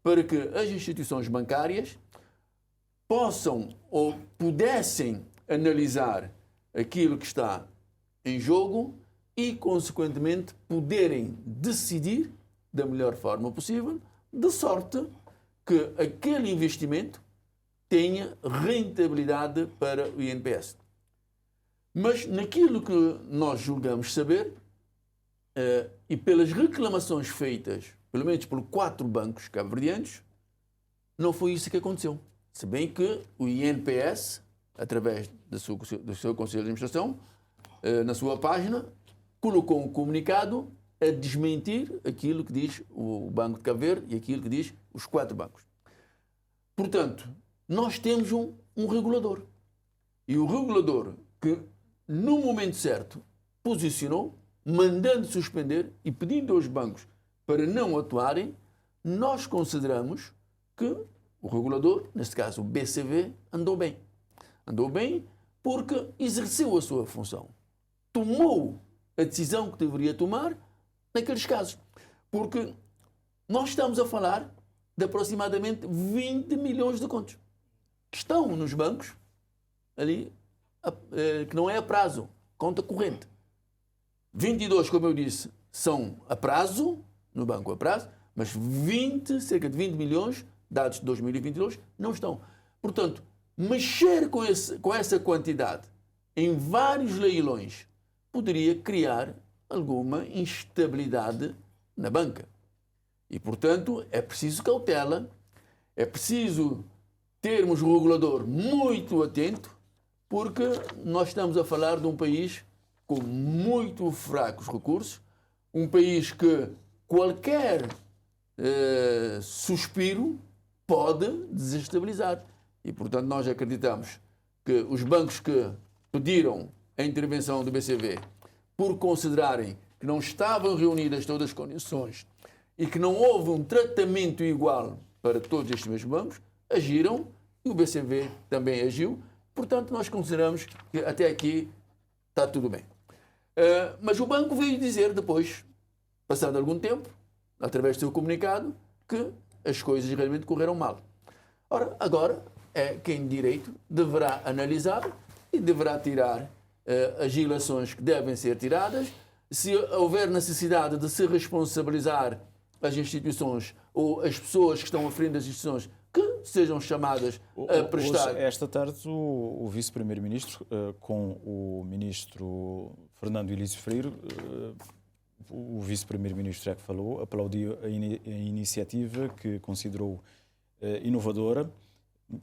para que as instituições bancárias possam ou pudessem analisar aquilo que está em jogo e, consequentemente, poderem decidir da melhor forma possível, de sorte que aquele investimento tenha rentabilidade para o INPS. Mas naquilo que nós julgamos saber, e pelas reclamações feitas, pelo menos por 4 bancos cabo-verdianos, não foi isso que aconteceu. Se bem que o INPS, através do seu Conselho de Administração, na sua página, colocou um comunicado a desmentir aquilo que diz o Banco de Cabo Verde e aquilo que diz os 4 bancos. Portanto, nós temos um regulador. E o regulador que, no momento certo, posicionou, mandando suspender e pedindo aos bancos para não atuarem, nós consideramos que o regulador, neste caso o BCV, andou bem. Andou bem porque exerceu a sua função. Tomou a decisão que deveria tomar naqueles casos. Porque nós estamos a falar de aproximadamente 20 milhões de contos que estão nos bancos, ali, que não é a prazo, conta corrente. 22, como eu disse, são a prazo, no banco a prazo, mas cerca de 20 milhões, dados de 2022, não estão. Portanto, mexer com essa quantidade em vários leilões poderia criar alguma instabilidade na banca. E, portanto, é preciso cautela, é preciso termos um regulador muito atento, porque nós estamos a falar de um país com muito fracos recursos, um país que qualquer suspiro pode desestabilizar. E, portanto, nós acreditamos que os bancos que pediram a intervenção do BCV, por considerarem que não estavam reunidas todas as condições e que não houve um tratamento igual para todos estes mesmos bancos, agiram e o BCV também agiu. Portanto, nós consideramos que até aqui está tudo bem. Mas o banco veio dizer depois, passado algum tempo, através do seu comunicado, que as coisas realmente correram mal. Ora, agora quem de direito deverá analisar e deverá tirar as ilações que devem ser tiradas. Se houver necessidade de se responsabilizar as instituições ou as pessoas que estão à frente das instituições que sejam chamadas a prestar... Hoje, esta tarde, o vice-primeiro-ministro, com o ministro Fernando Elísio Freire, o vice-primeiro-ministro é que falou, aplaudiu a iniciativa que considerou inovadora,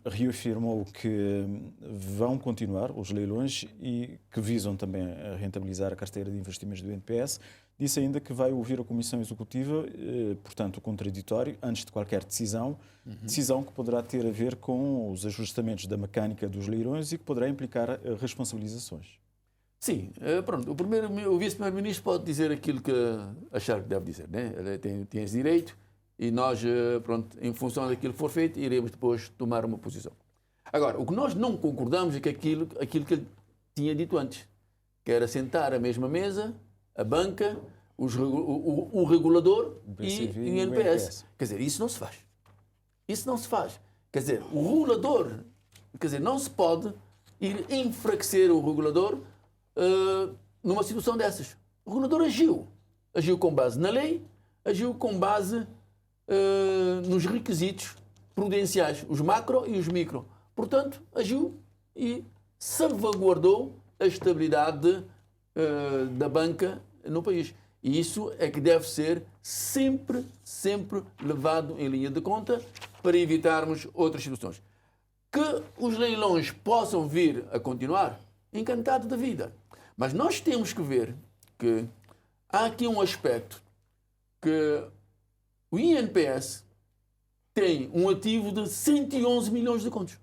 reafirmou que vão continuar os leilões e que visam também a rentabilizar a carteira de investimentos do INPS. Disse ainda que vai ouvir a Comissão Executiva, portanto, o contraditório, antes de qualquer decisão, decisão que poderá ter a ver com os ajustamentos da mecânica dos leilões e que poderá implicar responsabilizações. Sim, pronto. O vice-primeiro-ministro pode dizer aquilo que achar que deve dizer, né? Ele tem esse direito e nós, pronto, em função daquilo que for feito, iremos depois tomar uma posição. Agora, o que nós não concordamos é que aquilo que ele tinha dito antes, que era sentar à mesma mesa, a banca, o regulador BCV e o INPS. Quer dizer, isso não se faz. Isso não se faz. Quer dizer, o regulador, quer dizer, não se pode ir enfraquecer o regulador numa situação dessas. O regulador agiu. Agiu com base na lei, agiu com base nos requisitos prudenciais, os macro e os micro. Portanto, agiu e salvaguardou a estabilidade da banca no país. E isso é que deve ser sempre levado em linha de conta para evitarmos outras situações. Que os leilões possam vir a continuar, encantado da vida. Mas nós temos que ver que há aqui um aspecto que o INPS tem um ativo de 111 milhões de contos.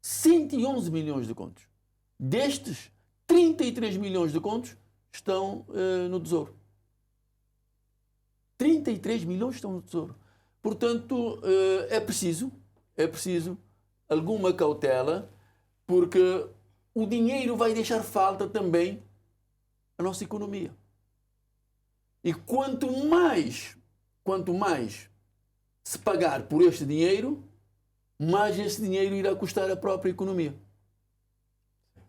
111 milhões de contos. Destes, 33 milhões de contos estão no Tesouro. 33 milhões estão no Tesouro. Portanto, é preciso alguma cautela, porque o dinheiro vai deixar falta também à nossa economia. E quanto mais se pagar por este dinheiro, mais esse dinheiro irá custar a própria economia.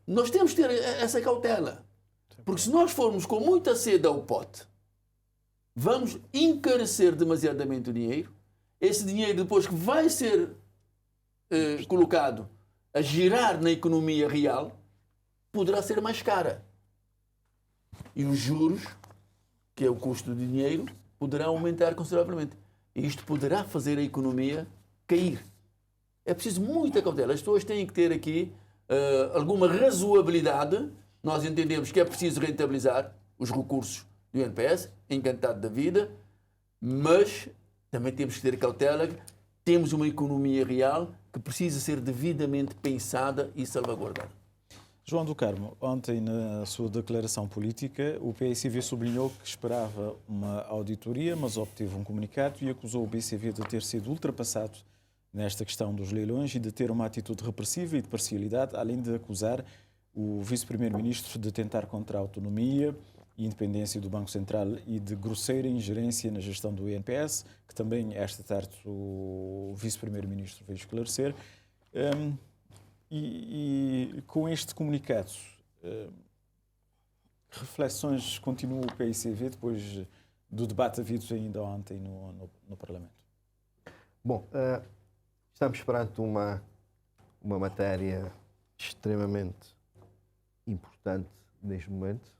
Nós temos que ter essa cautela. Porque se nós formos com muita sede ao pote, vamos encarecer demasiadamente o dinheiro. Esse dinheiro, depois que vai ser colocado a girar na economia real, poderá ser mais cara. E os juros, que é o custo do dinheiro, poderá aumentar consideravelmente. E isto poderá fazer a economia cair. É preciso muita cautela. As pessoas têm que ter aqui alguma razoabilidade. Nós entendemos que é preciso rentabilizar os recursos do INPS, encantado da vida, mas também temos que ter cautela. Temos uma economia real que precisa ser devidamente pensada e salvaguardada. João do Carmo, ontem na sua declaração política, o PICV sublinhou que esperava uma auditoria, mas obteve um comunicado e acusou o BCV de ter sido ultrapassado nesta questão dos leilões e de ter uma atitude repressiva e de parcialidade, além de acusar o vice-primeiro-ministro de tentar contra a autonomia e independência do Banco Central e de grosseira ingerência na gestão do INPS, que também esta tarde o vice-primeiro-ministro veio esclarecer. E com este comunicado, reflexões continua o PICV depois do debate havido ainda ontem no Parlamento? Bom, estamos perante uma matéria extremamente importante neste momento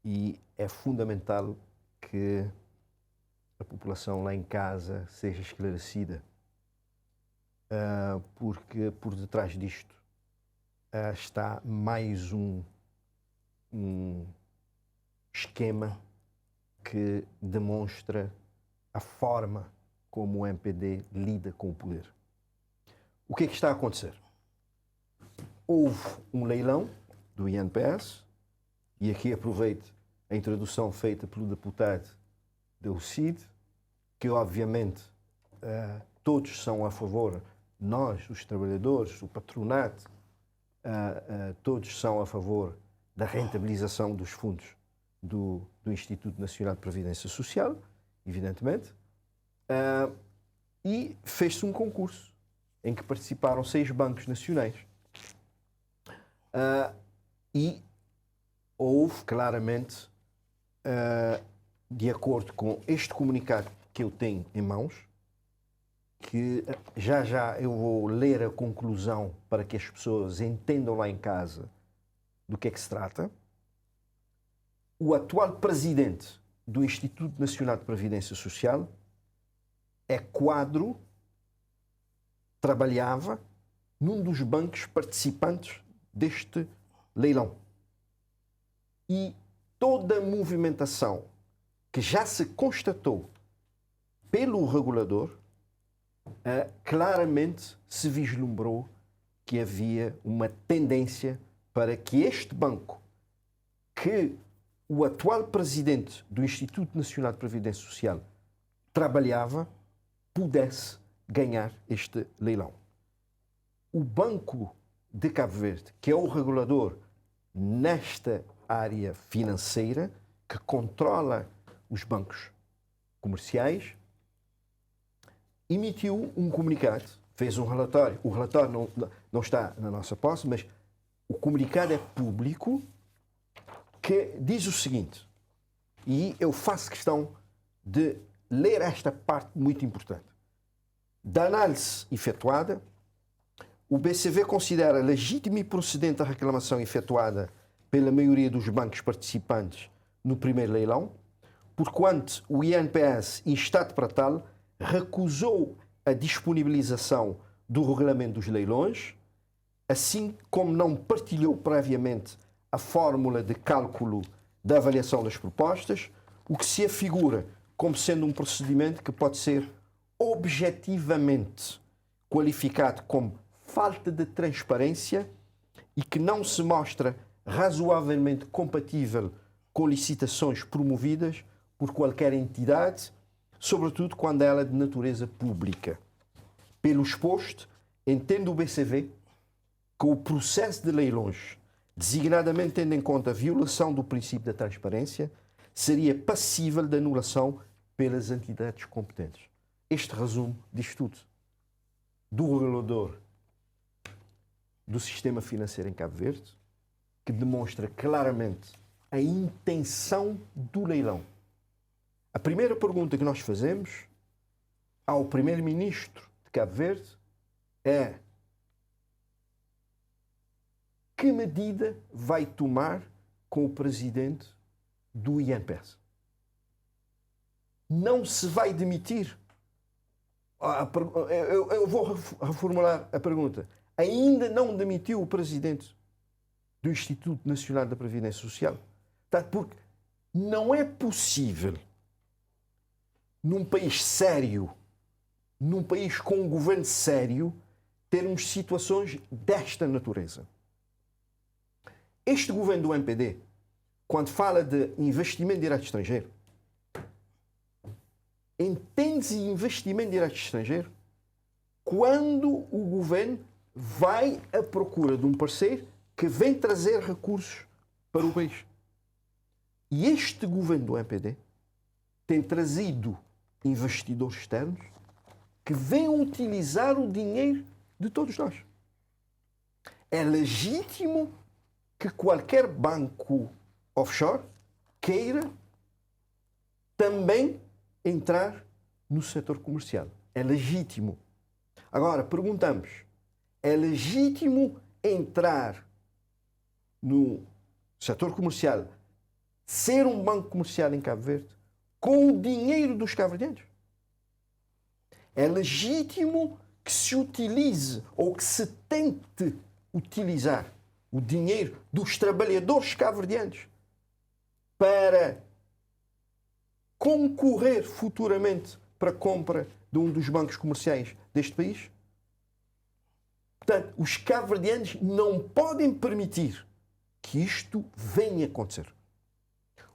e é fundamental que a população lá em casa seja esclarecida, porque por detrás disto está mais um esquema que demonstra a forma como o MPD lida com o poder. O que é que está a acontecer? Houve um leilão do INPS, e aqui aproveito a introdução feita pelo deputado Delcide, que obviamente todos são a favor, nós, os trabalhadores, o patronato, todos são a favor da rentabilização dos fundos do Instituto Nacional de Previdência Social, evidentemente, e fez-se um concurso em que participaram 6 bancos nacionais. E houve claramente, de acordo com este comunicado que eu tenho em mãos, que já eu vou ler a conclusão para que as pessoas entendam lá em casa do que é que se trata. O atual presidente do Instituto Nacional de Previdência Social é quadro, trabalhava num dos bancos participantes deste leilão. E toda a movimentação que já se constatou pelo regulador, claramente se vislumbrou que havia uma tendência para que este banco, que o atual presidente do Instituto Nacional de Previdência Social trabalhava, pudesse ganhar este leilão. O Banco de Cabo Verde, que é o regulador nesta área financeira, que controla os bancos comerciais, emitiu um comunicado, fez um relatório. O relatório não está na nossa posse, mas o comunicado é público, que diz o seguinte, e eu faço questão de ler esta parte muito importante. Da análise efetuada, o BCV considera legítima e procedente a reclamação efetuada pela maioria dos bancos participantes no primeiro leilão, porquanto o INPS, instado para tal, recusou a disponibilização do regulamento dos leilões, assim como não partilhou previamente a fórmula de cálculo da avaliação das propostas, o que se afigura como sendo um procedimento que pode ser objetivamente qualificado como falta de transparência e que não se mostra razoavelmente compatível com licitações promovidas por qualquer entidade, sobretudo quando ela é de natureza pública. Pelo exposto, entende o BCV que o processo de leilões, designadamente tendo em conta a violação do princípio da transparência, seria passível de anulação pelas entidades competentes. Este resumo diz tudo. Do regulador do sistema financeiro em Cabo Verde, que demonstra claramente a intenção do leilão. A primeira pergunta que nós fazemos ao primeiro-ministro de Cabo Verde é: que medida vai tomar com o presidente do INPS? Não se vai demitir? Eu vou reformular a pergunta. Ainda não demitiu o presidente do Instituto Nacional da Previdência Social? Porque não é possível, num país sério, num país com um governo sério, termos situações desta natureza. Este governo do MPD, quando fala de investimento direto estrangeiro, entende-se investimento direto estrangeiro quando o governo vai à procura de um parceiro que vem trazer recursos para o país. E este governo do MPD tem trazido investidores externos que vêm utilizar o dinheiro de todos nós. É legítimo que qualquer banco offshore queira também entrar no setor comercial. É legítimo. Agora, perguntamos, é legítimo entrar no setor comercial, ser um banco comercial em Cabo Verde, com o dinheiro dos cabo-verdianos? É legítimo que se utilize ou que se tente utilizar o dinheiro dos trabalhadores cabo-verdianos para concorrer futuramente para a compra de um dos bancos comerciais deste país? Portanto, os cabo-verdianos não podem permitir que isto venha a acontecer.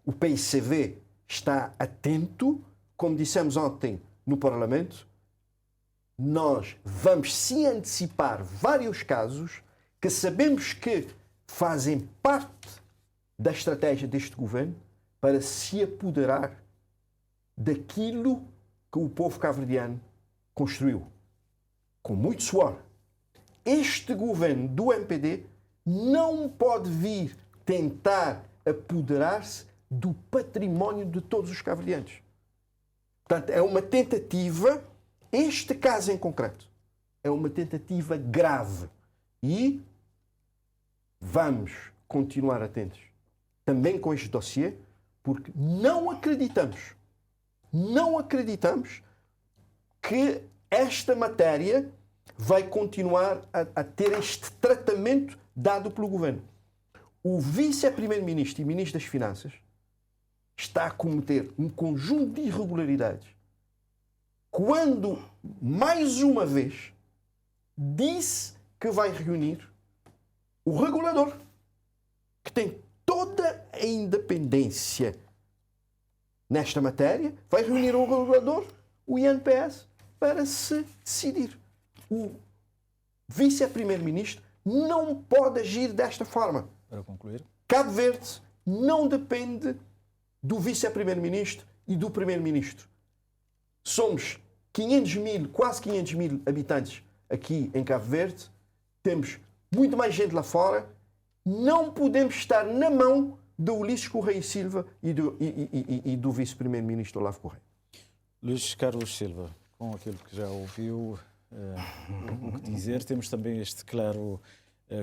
O PICV está atento, como dissemos ontem no Parlamento, nós vamos sim antecipar vários casos que sabemos que fazem parte da estratégia deste governo para se apoderar daquilo que o povo cabo-verdiano construiu com muito suor. Este governo do MPD não pode vir tentar apoderar-se do património de todos os cabo-verdianos. Portanto, é uma tentativa, este caso em concreto, é uma tentativa grave. E vamos continuar atentos também com este dossiê, porque não acreditamos que esta matéria vai continuar a ter este tratamento dado pelo governo. O vice-primeiro-ministro e ministro das Finanças está a cometer um conjunto de irregularidades quando, mais uma vez, disse que vai reunir o regulador, que tem toda a independência nesta matéria, vai reunir o regulador, o INPS, para se decidir. O vice-primeiro-ministro não pode agir desta forma. Para concluir. Cabo Verde não depende do vice-primeiro-ministro e do primeiro-ministro. Somos 500 mil, quase 500 mil habitantes aqui em Cabo Verde. Temos muito mais gente lá fora. Não podemos estar na mão do Ulisses Correia e Silva e do vice-primeiro-ministro Olavo Correia. Luís Carlos Silva, com aquilo que já ouviu o que dizer, temos também este claro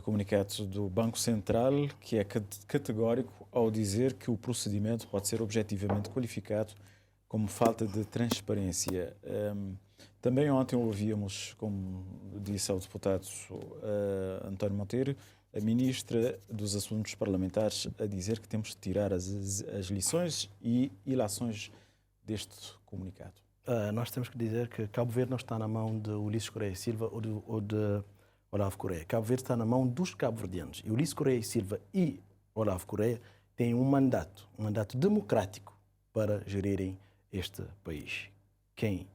comunicado do Banco Central, que é categórico ao dizer que o procedimento pode ser objetivamente qualificado como falta de transparência. Também ontem ouvíamos, como disse ao deputado António Monteiro, a ministra dos Assuntos Parlamentares a dizer que temos de tirar as lições e ilações deste comunicado. Nós temos que dizer que Cabo Verde não está na mão de Ulisses Correia Silva ou de Olavo Correia. Cabo Verde está na mão dos cabo-verdianos. E Ulisses Correia Silva e Olavo Correia têm um mandato democrático para gerirem este país. Quem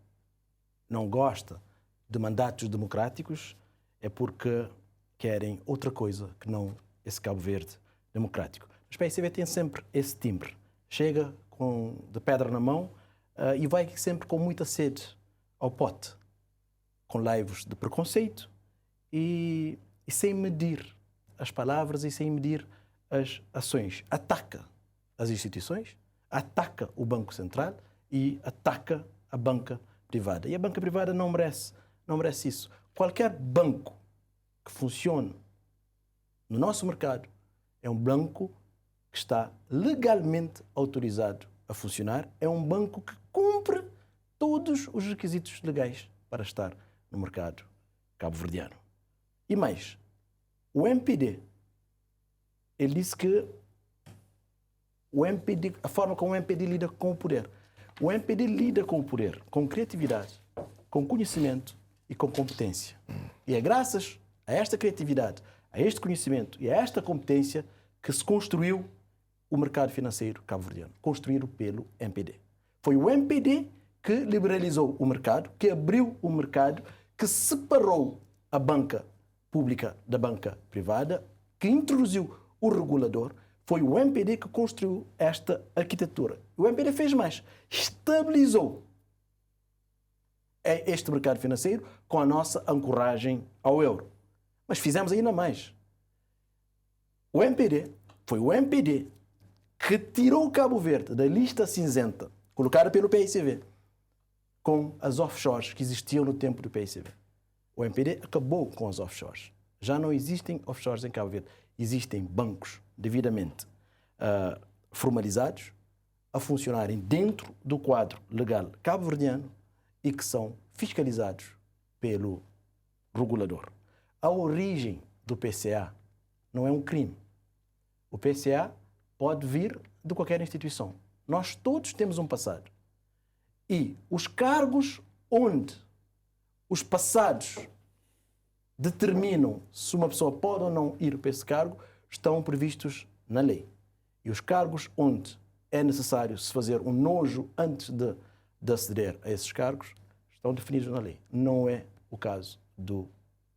não gosta de mandatos democráticos é porque querem outra coisa que não esse Cabo Verde democrático. Mas o PSCV tem sempre esse timbre. Chega de pedra na mão e vai sempre com muita sede ao pote, com laivos de preconceito e sem medir as palavras e sem medir as ações. Ataca as instituições, ataca o Banco Central e ataca a banca privada. E a banca privada não merece isso. Qualquer banco que funcione no nosso mercado é um banco que está legalmente autorizado a funcionar, é um banco que cumpre todos os requisitos legais para estar no mercado cabo-verdiano. E mais, o MPD, ele disse que a forma como o MPD lida com o poder. O MPD lida com o poder com criatividade, com conhecimento e com competência. E é graças a esta criatividade, a este conhecimento e a esta competência que se construiu o mercado financeiro cabo-verdiano, construído pelo MPD. Foi o MPD que liberalizou o mercado, que abriu o mercado, que separou a banca pública da banca privada, que introduziu o regulador. Foi o MPD que construiu esta arquitetura. O MPD fez mais, estabilizou este mercado financeiro com a nossa ancoragem ao euro. Mas fizemos ainda mais. Foi o MPD que tirou o Cabo Verde da lista cinzenta, colocada pelo PICV, com as offshores que existiam no tempo do PICV. O MPD acabou com as offshores. Já não existem offshores em Cabo Verde. Existem bancos devidamente formalizados a funcionarem dentro do quadro legal cabo-verdiano e que são fiscalizados pelo regulador. A origem do PCA não é um crime. O PCA pode vir de qualquer instituição. Nós todos temos um passado. E os cargos onde os passados determinam se uma pessoa pode ou não ir para esse cargo estão previstos na lei. E os cargos onde é necessário se fazer um nojo antes de aceder a esses cargos estão definidos na lei. Não é o caso do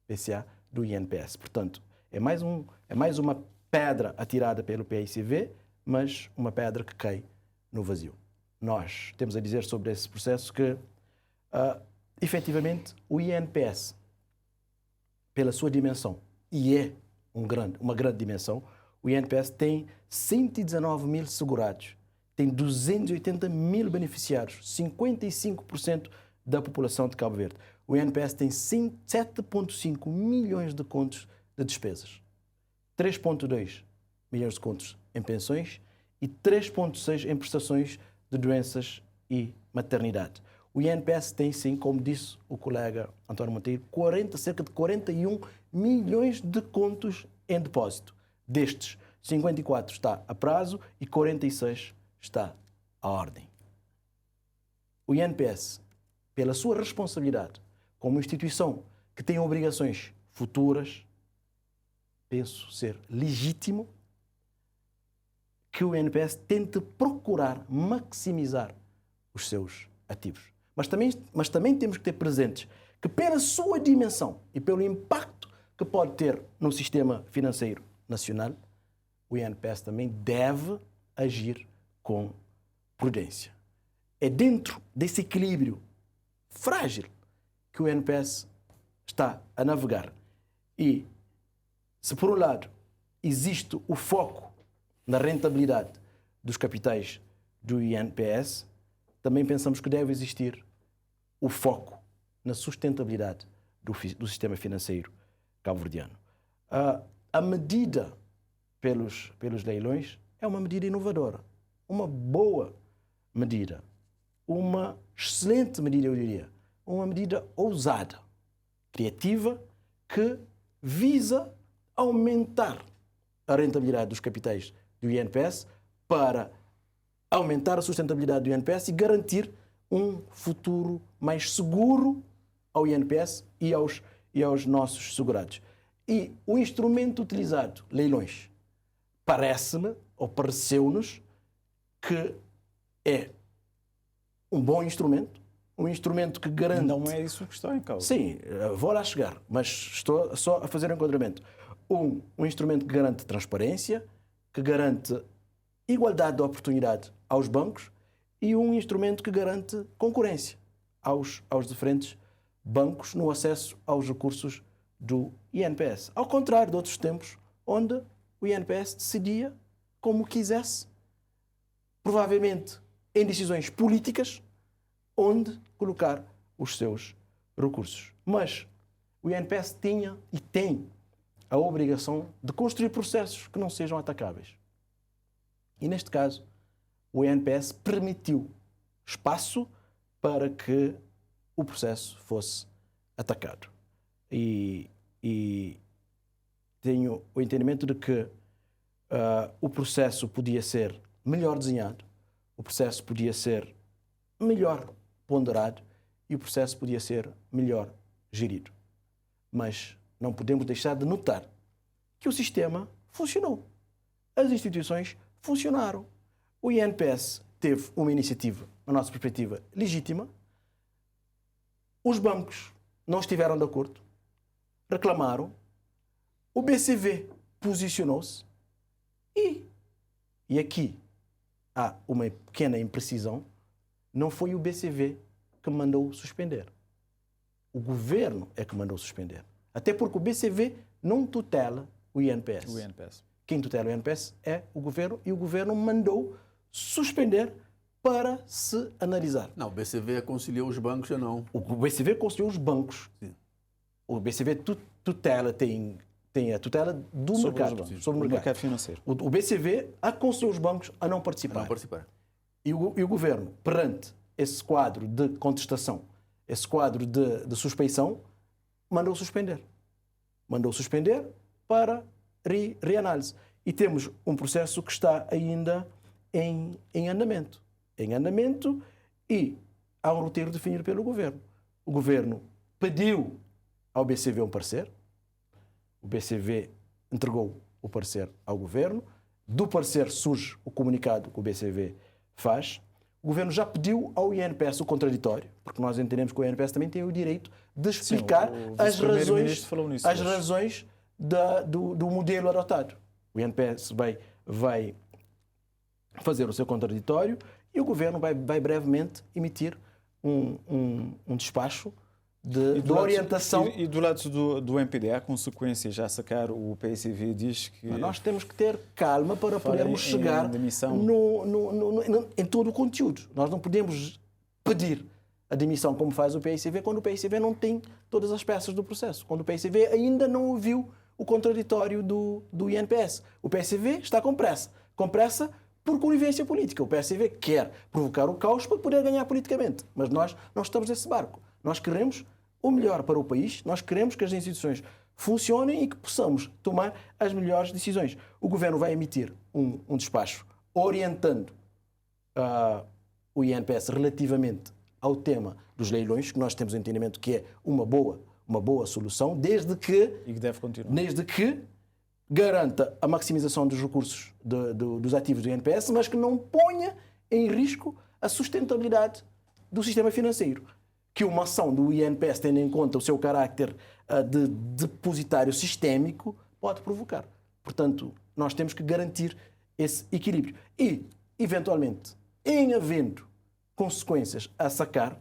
PCA, do INPS. Portanto, é mais uma pedra atirada pelo PICV, mas uma pedra que cai no vazio. Nós temos a dizer sobre esse processo que, efetivamente, o INPS, pela sua dimensão, e é uma grande dimensão, o INPS tem 119 mil segurados, tem 280 mil beneficiários, 55% da população de Cabo Verde. O INPS tem 7,5 milhões de contos de despesas, 3,2 milhões de contos em pensões e 3,6 em prestações de doenças e maternidade. O INPS tem, sim, como disse o colega António Monteiro, cerca de 41 milhões de contos em depósito. Destes, 54 está a prazo e 46 está à ordem. O INPS, pela sua responsabilidade como instituição que tem obrigações futuras, penso ser legítimo que o INPS tente procurar maximizar os seus ativos. Mas também temos que ter presentes que, pela sua dimensão e pelo impacto que pode ter no sistema financeiro nacional, o INPS também deve agir com prudência. É dentro desse equilíbrio frágil que o INPS está a navegar. E, se por um lado existe o foco na rentabilidade dos capitais do INPS, também pensamos que deve existir o foco na sustentabilidade do sistema financeiro cabo-verdiano. A medida pelos leilões é uma medida inovadora, uma boa medida, uma excelente medida, eu diria, uma medida ousada, criativa, que visa aumentar a rentabilidade dos capitais do INPS para aumentar a sustentabilidade do INPS e garantir um futuro mais seguro ao INPS e aos nossos segurados. E o instrumento utilizado, leilões, parece-me, ou pareceu-nos, que é um bom instrumento, um instrumento que garante... Não é isso que está em causa. Sim, vou lá chegar, mas estou só a fazer um enquadramento. Um instrumento que garante transparência, que garante igualdade de oportunidade aos bancos e um instrumento que garante concorrência aos diferentes bancos no acesso aos recursos do INPS. Ao contrário de outros tempos, onde o INPS decidia como quisesse, provavelmente em decisões políticas, onde colocar os seus recursos. Mas o INPS tinha e tem a obrigação de construir processos que não sejam atacáveis. E neste caso, o INPS permitiu espaço para que o processo fosse atacado. E tenho o entendimento de que o processo podia ser melhor desenhado, o processo podia ser melhor ponderado e o processo podia ser melhor gerido. Mas não podemos deixar de notar que o sistema funcionou. As instituições funcionaram. O INPS teve uma iniciativa, na nossa perspectiva, legítima. Os bancos não estiveram de acordo, reclamaram. O BCV posicionou-se e aqui há uma pequena imprecisão, não foi o BCV que mandou suspender. O governo é que mandou suspender. Até porque o BCV não tutela o INPS. O INPS. Quem tutela o INPS é o governo e o governo mandou suspender para se analisar. Não, o BCV aconselhou os bancos a não. O BCV aconselhou os bancos. Sim. O BCV tutela, tem a tutela do mercado, sobre o mercado financeiro. O BCV aconselhou os bancos a não participar. A não participar. E o governo, perante esse quadro de contestação, esse quadro de suspeição, mandou suspender. Mandou suspender para reanálise. E temos um processo que está ainda em andamento. Em andamento e há um roteiro definido pelo governo. O governo pediu ao BCV um parecer. O BCV entregou o parecer ao governo. Do parecer surge o comunicado que o BCV faz. O governo já pediu ao INPS o contraditório, porque nós entendemos que o INPS também tem o direito de explicar as razões do modelo adotado. O INPS vai fazer o seu contraditório e o governo vai brevemente emitir um despacho de orientação. E do lado do MPD, há consequências já sacar? O PSV diz que... Nós temos que ter calma para podermos chegar em todo o conteúdo. Nós não podemos pedir a demissão como faz o PSV quando o PSV não tem todas as peças do processo, quando o PSV ainda não ouviu o contraditório do INPS. O PSV está com pressa por conivência política. O PSV quer provocar o caos para poder ganhar politicamente, mas nós não estamos nesse barco. Nós queremos o melhor para o país, nós queremos que as instituições funcionem e que possamos tomar as melhores decisões. O governo vai emitir um despacho orientando o INPS relativamente ao tema dos leilões, que nós temos o entendimento que é uma boa solução, desde que garanta a maximização dos recursos dos ativos do INPS, mas que não ponha em risco a sustentabilidade do sistema financeiro, que uma ação do INPS, tendo em conta o seu carácter de depositário sistémico, pode provocar. Portanto, nós temos que garantir esse equilíbrio. E, eventualmente, em havendo consequências a sacar,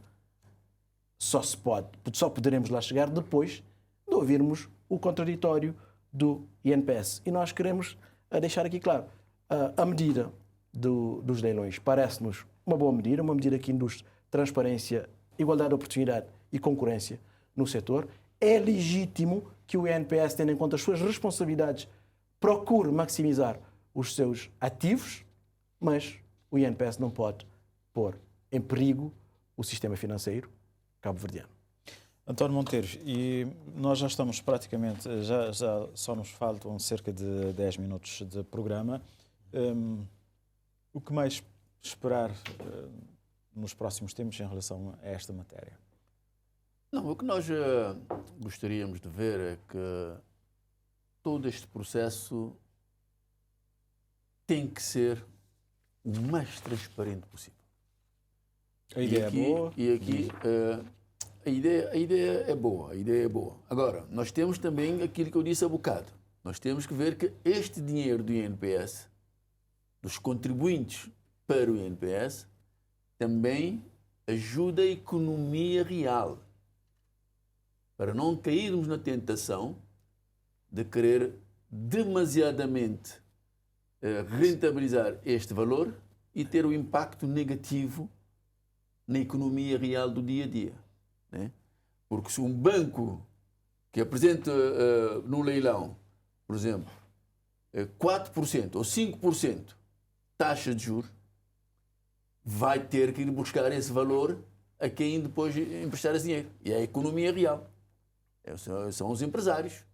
só poderemos lá chegar depois de ouvirmos o contraditório do INPS. E nós queremos deixar aqui claro, a medida dos leilões parece-nos uma boa medida, uma medida que induz transparência, igualdade de oportunidade e concorrência no setor. É legítimo que o INPS, tendo em conta as suas responsabilidades, procure maximizar os seus ativos, mas o INPS não pode pôr em perigo o sistema financeiro cabo-verdiano. António Monteiro, e nós já estamos praticamente, já só nos faltam cerca de 10 minutos de programa. O que mais esperar nos próximos tempos em relação a esta matéria? Não, o que nós gostaríamos de ver é que todo este processo tem que ser o mais transparente possível. A ideia é boa? E aqui a ideia é boa, a ideia é boa. Agora, nós temos também aquilo que eu disse há bocado. Nós temos que ver que este dinheiro do INPS, dos contribuintes para o INPS, também ajuda a economia real. Para não cairmos na tentação de querer demasiadamente rentabilizar este valor e ter um impacto negativo na economia real do dia a dia. Né? Porque se um banco que apresenta no leilão, por exemplo, 4% ou 5% taxa de juros, vai ter que ir buscar esse valor a quem depois emprestar esse dinheiro. E é a economia real. São os empresários,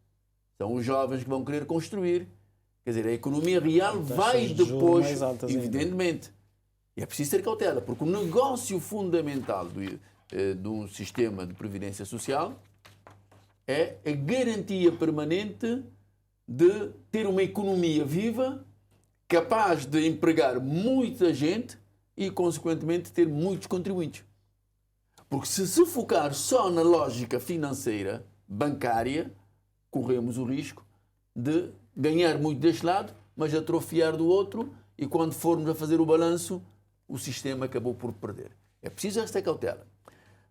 são os jovens que vão querer construir. Quer dizer, a economia real vai depois, evidentemente. E é preciso ter cautela, porque o negócio fundamental de um sistema de previdência social é a garantia permanente de ter uma economia viva, capaz de empregar muita gente e, consequentemente, ter muitos contribuintes. Porque se focar só na lógica financeira, bancária, corremos o risco de ganhar muito deste lado, mas atrofiar do outro, e quando formos a fazer o balanço, o sistema acabou por perder. É preciso esta cautela.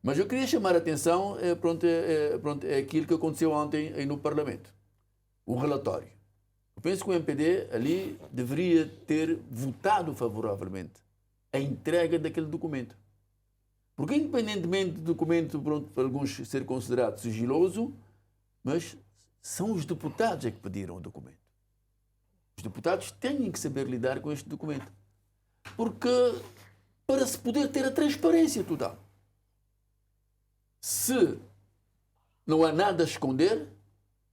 Mas eu queria chamar a atenção, é aquilo que aconteceu ontem aí no Parlamento. O relatório. Eu penso que o MPD ali deveria ter votado favoravelmente a entrega daquele documento. Porque, independentemente do documento, para alguns ser considerado sigiloso, mas são os deputados que pediram o documento. Os deputados têm que saber lidar com este documento. Porque, para se poder ter a transparência total, se não há nada a esconder,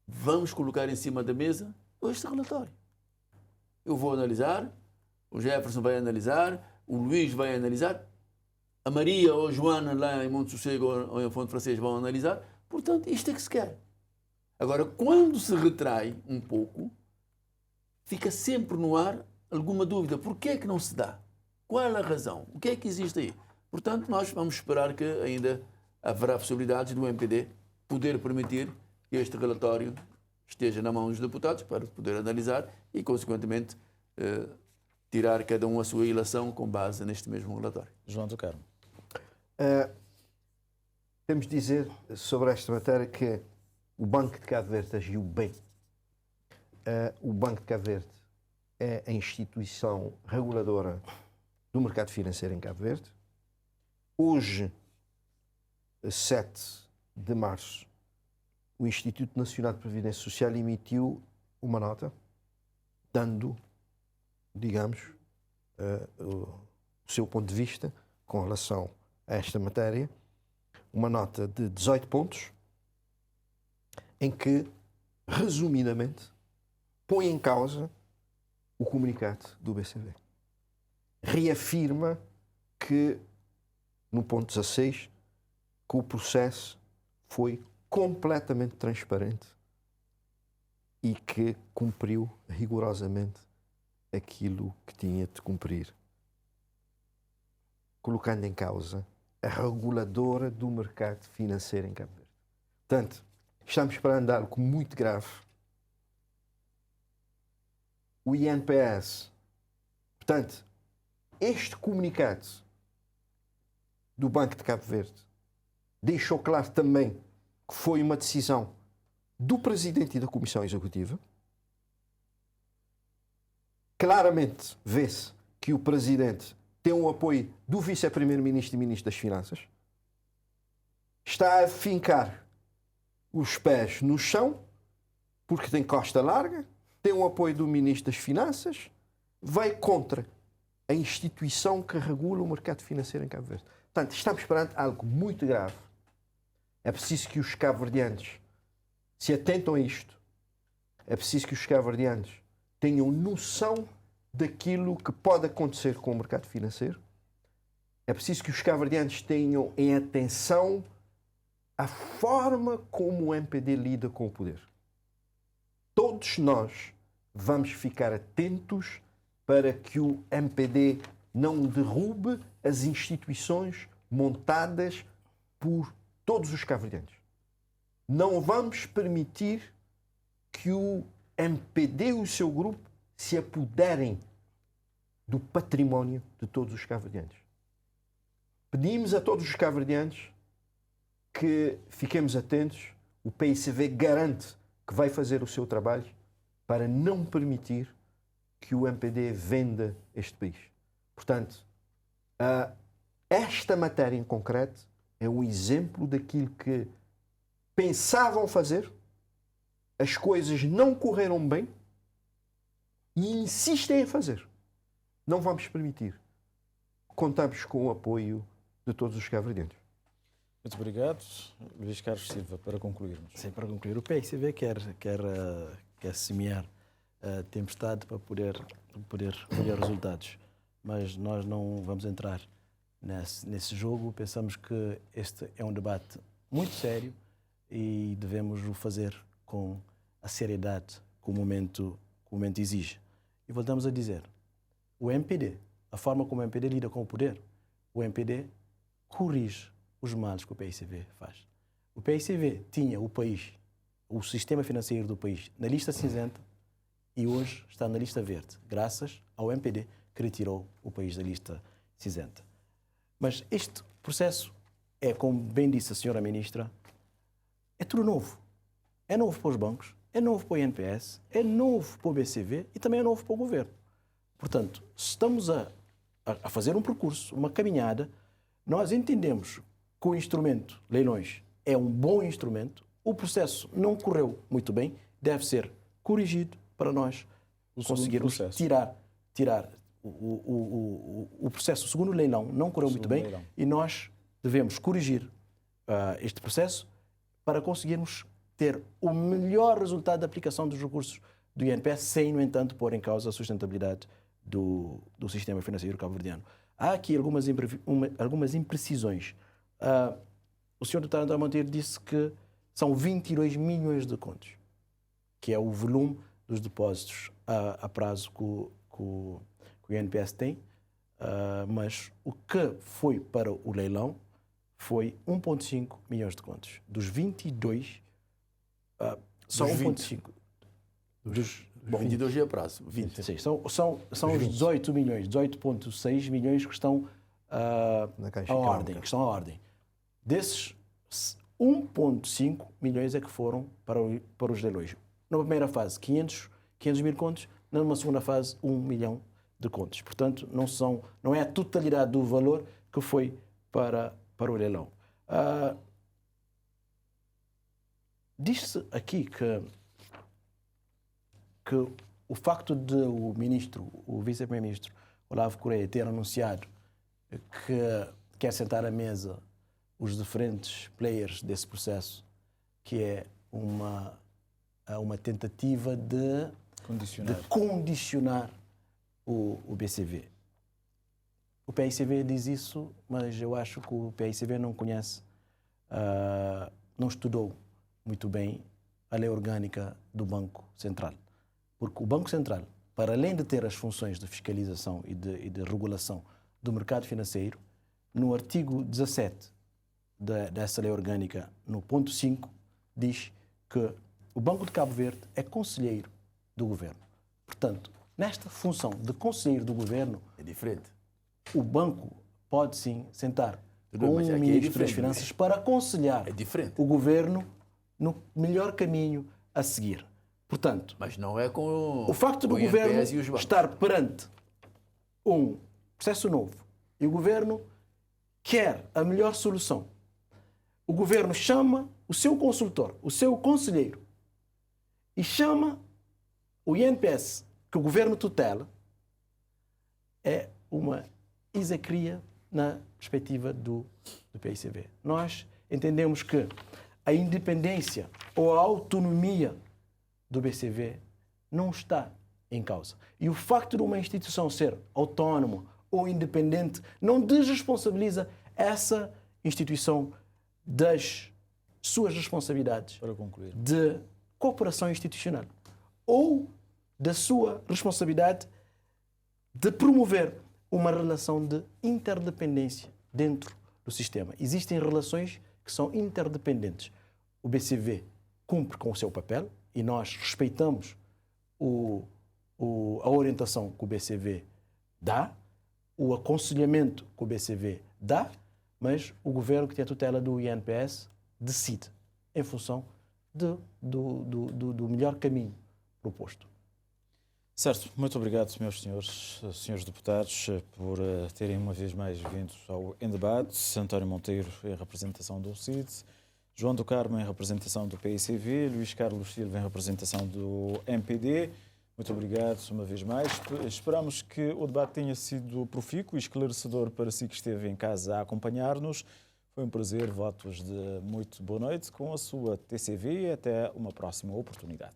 vamos colocar em cima da mesa este relatório. Eu vou analisar, o Jefferson vai analisar, o Luís vai analisar, a Maria ou a Joana lá em Monte Sossego ou em Fonte Francês vão analisar. Portanto, isto é que se quer. Agora, quando se retrai um pouco, fica sempre no ar alguma dúvida. Porquê é que não se dá? Qual é a razão? O que é que existe aí? Portanto, nós vamos esperar que ainda haverá possibilidades do MPD poder permitir que este relatório esteja na mão dos deputados para poder analisar e, consequentemente, tirar cada um a sua ilação com base neste mesmo relatório. João do Carmo. Temos de dizer sobre esta matéria que o Banco de Cabo Verde agiu bem. O Banco de Cabo Verde é a instituição reguladora do mercado financeiro em Cabo Verde. Hoje, 7 de março, o Instituto Nacional de Previdência Social emitiu uma nota dando, digamos, o seu ponto de vista com relação a esta matéria, uma nota de 18 pontos, em que, resumidamente, põe em causa o comunicado do BCV. Reafirma que, no ponto 16, que o processo foi completamente transparente e que cumpriu rigorosamente aquilo que tinha de cumprir, colocando em causa a reguladora do mercado financeiro em Cabo Verde. Portanto, estamos perante algo muito grave. O INPS, portanto, este comunicado do Banco de Cabo Verde deixou claro também que foi uma decisão do Presidente e da Comissão Executiva. Claramente vê-se que o Presidente tem o apoio do Vice-Primeiro-Ministro e Ministro das Finanças. Está a fincar os pés no chão, porque tem costa larga, tem o apoio do Ministro das Finanças, vai contra a instituição que regula o mercado financeiro em Cabo Verde. Portanto, estamos perante algo muito grave. É preciso que os cabo-verdianos se atentam a isto. É preciso que os cabo-verdianos tenham noção daquilo que pode acontecer com o mercado financeiro. É preciso que os cabo-verdianos tenham em atenção a forma como o MPD lida com o poder. Todos nós vamos ficar atentos para que o MPD não derrube as instituições montadas por todos os cabo-verdianos. Não vamos permitir que o MPD e o seu grupo se apoderem do património de todos os cabo-verdianos. Pedimos a todos os cabo-verdianos que fiquemos atentos. O PICV garante que vai fazer o seu trabalho para não permitir que o MPD venda este país. Portanto, esta matéria em concreto é um exemplo daquilo que pensavam fazer, as coisas não correram bem e insistem em fazer. Não vamos permitir. Contamos com o apoio de todos os cabo-verdianos. Muito obrigado. Luís Carlos Silva, para concluirmos. Sim, para concluir, o PICV quer semear a tempestade para poder colher resultados. Mas nós não vamos entrar nesse jogo. Pensamos que este é um debate muito sério e devemos o fazer com a seriedade que o momento exige. E voltamos a dizer, o MPD, a forma como o MPD lida com o poder, o MPD corrige os males que o PICV faz. O PICV tinha o país, o sistema financeiro do país, na lista cinzenta e hoje está na lista verde, graças ao MPD que retirou o país da lista cinzenta. Mas este processo é, como bem disse a senhora Ministra, é tudo novo. É novo para os bancos, é novo para o INPS, é novo para o BCV e também é novo para o Governo. Portanto, estamos a fazer um percurso, uma caminhada. Nós entendemos que o instrumento leilões é um bom instrumento, o processo não correu muito bem, deve ser corrigido para nós conseguirmos tirar o processo. O segundo leilão não correu muito bem e nós devemos corrigir este processo para conseguirmos ter o melhor resultado da aplicação dos recursos do INPS, sem, no entanto, pôr em causa a sustentabilidade do sistema financeiro cabo-verdiano. Há aqui algumas imprecisões. O senhor Dr. André Monteiro disse que são 22 milhões de contos, que é o volume dos depósitos a prazo que o INPS tem, mas o que foi para o leilão foi 1,5 milhões de contos. Dos 22, só 1,5. Dos 22 é a prazo. 20. Sim, são os 18 milhões, 18,6 milhões que estão à ordem. Desses, 1,5 milhões é que foram para os leilões. Numa primeira fase, 500 mil contos. Numa segunda fase, 1 milhão de contos. Portanto, não é a totalidade do valor que foi para o leilão. Diz-se aqui que o facto de o vice-primeiro-ministro Olavo Correia ter anunciado que quer sentar à mesa os diferentes players desse processo, que é uma tentativa de condicionar o BCV. O PICV diz isso, mas eu acho que o PICV não conhece, não estudou muito bem a lei orgânica do Banco Central. Porque o Banco Central, para além de ter as funções de fiscalização e de regulação do mercado financeiro, no artigo 17 dessa lei orgânica, no ponto 5, diz que o Banco de Cabo Verde é conselheiro do Governo. Portanto, nesta função de conselheiro do Governo... É diferente. o banco pode sim sentar Tudo, com mas o aqui é Ministro das diferente. Finanças para aconselhar É diferente. o governo no melhor caminho a seguir. Portanto, Mas não é com o facto do o governo INPS e os bancos. estar perante um processo novo e o governo quer a melhor solução, o governo chama o seu consultor, o seu conselheiro, e chama o INPS, que o governo tutela, é uma isacria na perspectiva do PICV. Nós entendemos que a independência ou a autonomia do BCV não está em causa. E o facto de uma instituição ser autónoma ou independente não desresponsabiliza essa instituição das suas responsabilidades Para concluir. de cooperação institucional ou da sua responsabilidade de promover uma relação de interdependência dentro do sistema. Existem relações que são interdependentes. O BCV cumpre com o seu papel e nós respeitamos a orientação que o BCV dá, o aconselhamento que o BCV dá, mas o governo que tem a tutela do INPS decide em função do melhor caminho proposto. Certo, muito obrigado, meus senhores deputados, por terem uma vez mais vindo ao Em Debate. António Monteiro, em representação do CID, João do Carmo, em representação do PICV, Luís Carlos Silva, em representação do MPD. Muito obrigado uma vez mais. Esperamos que o debate tenha sido profícuo e esclarecedor para si que esteve em casa a acompanhar-nos. Foi um prazer, votos de muito boa noite com a sua TCV e até uma próxima oportunidade.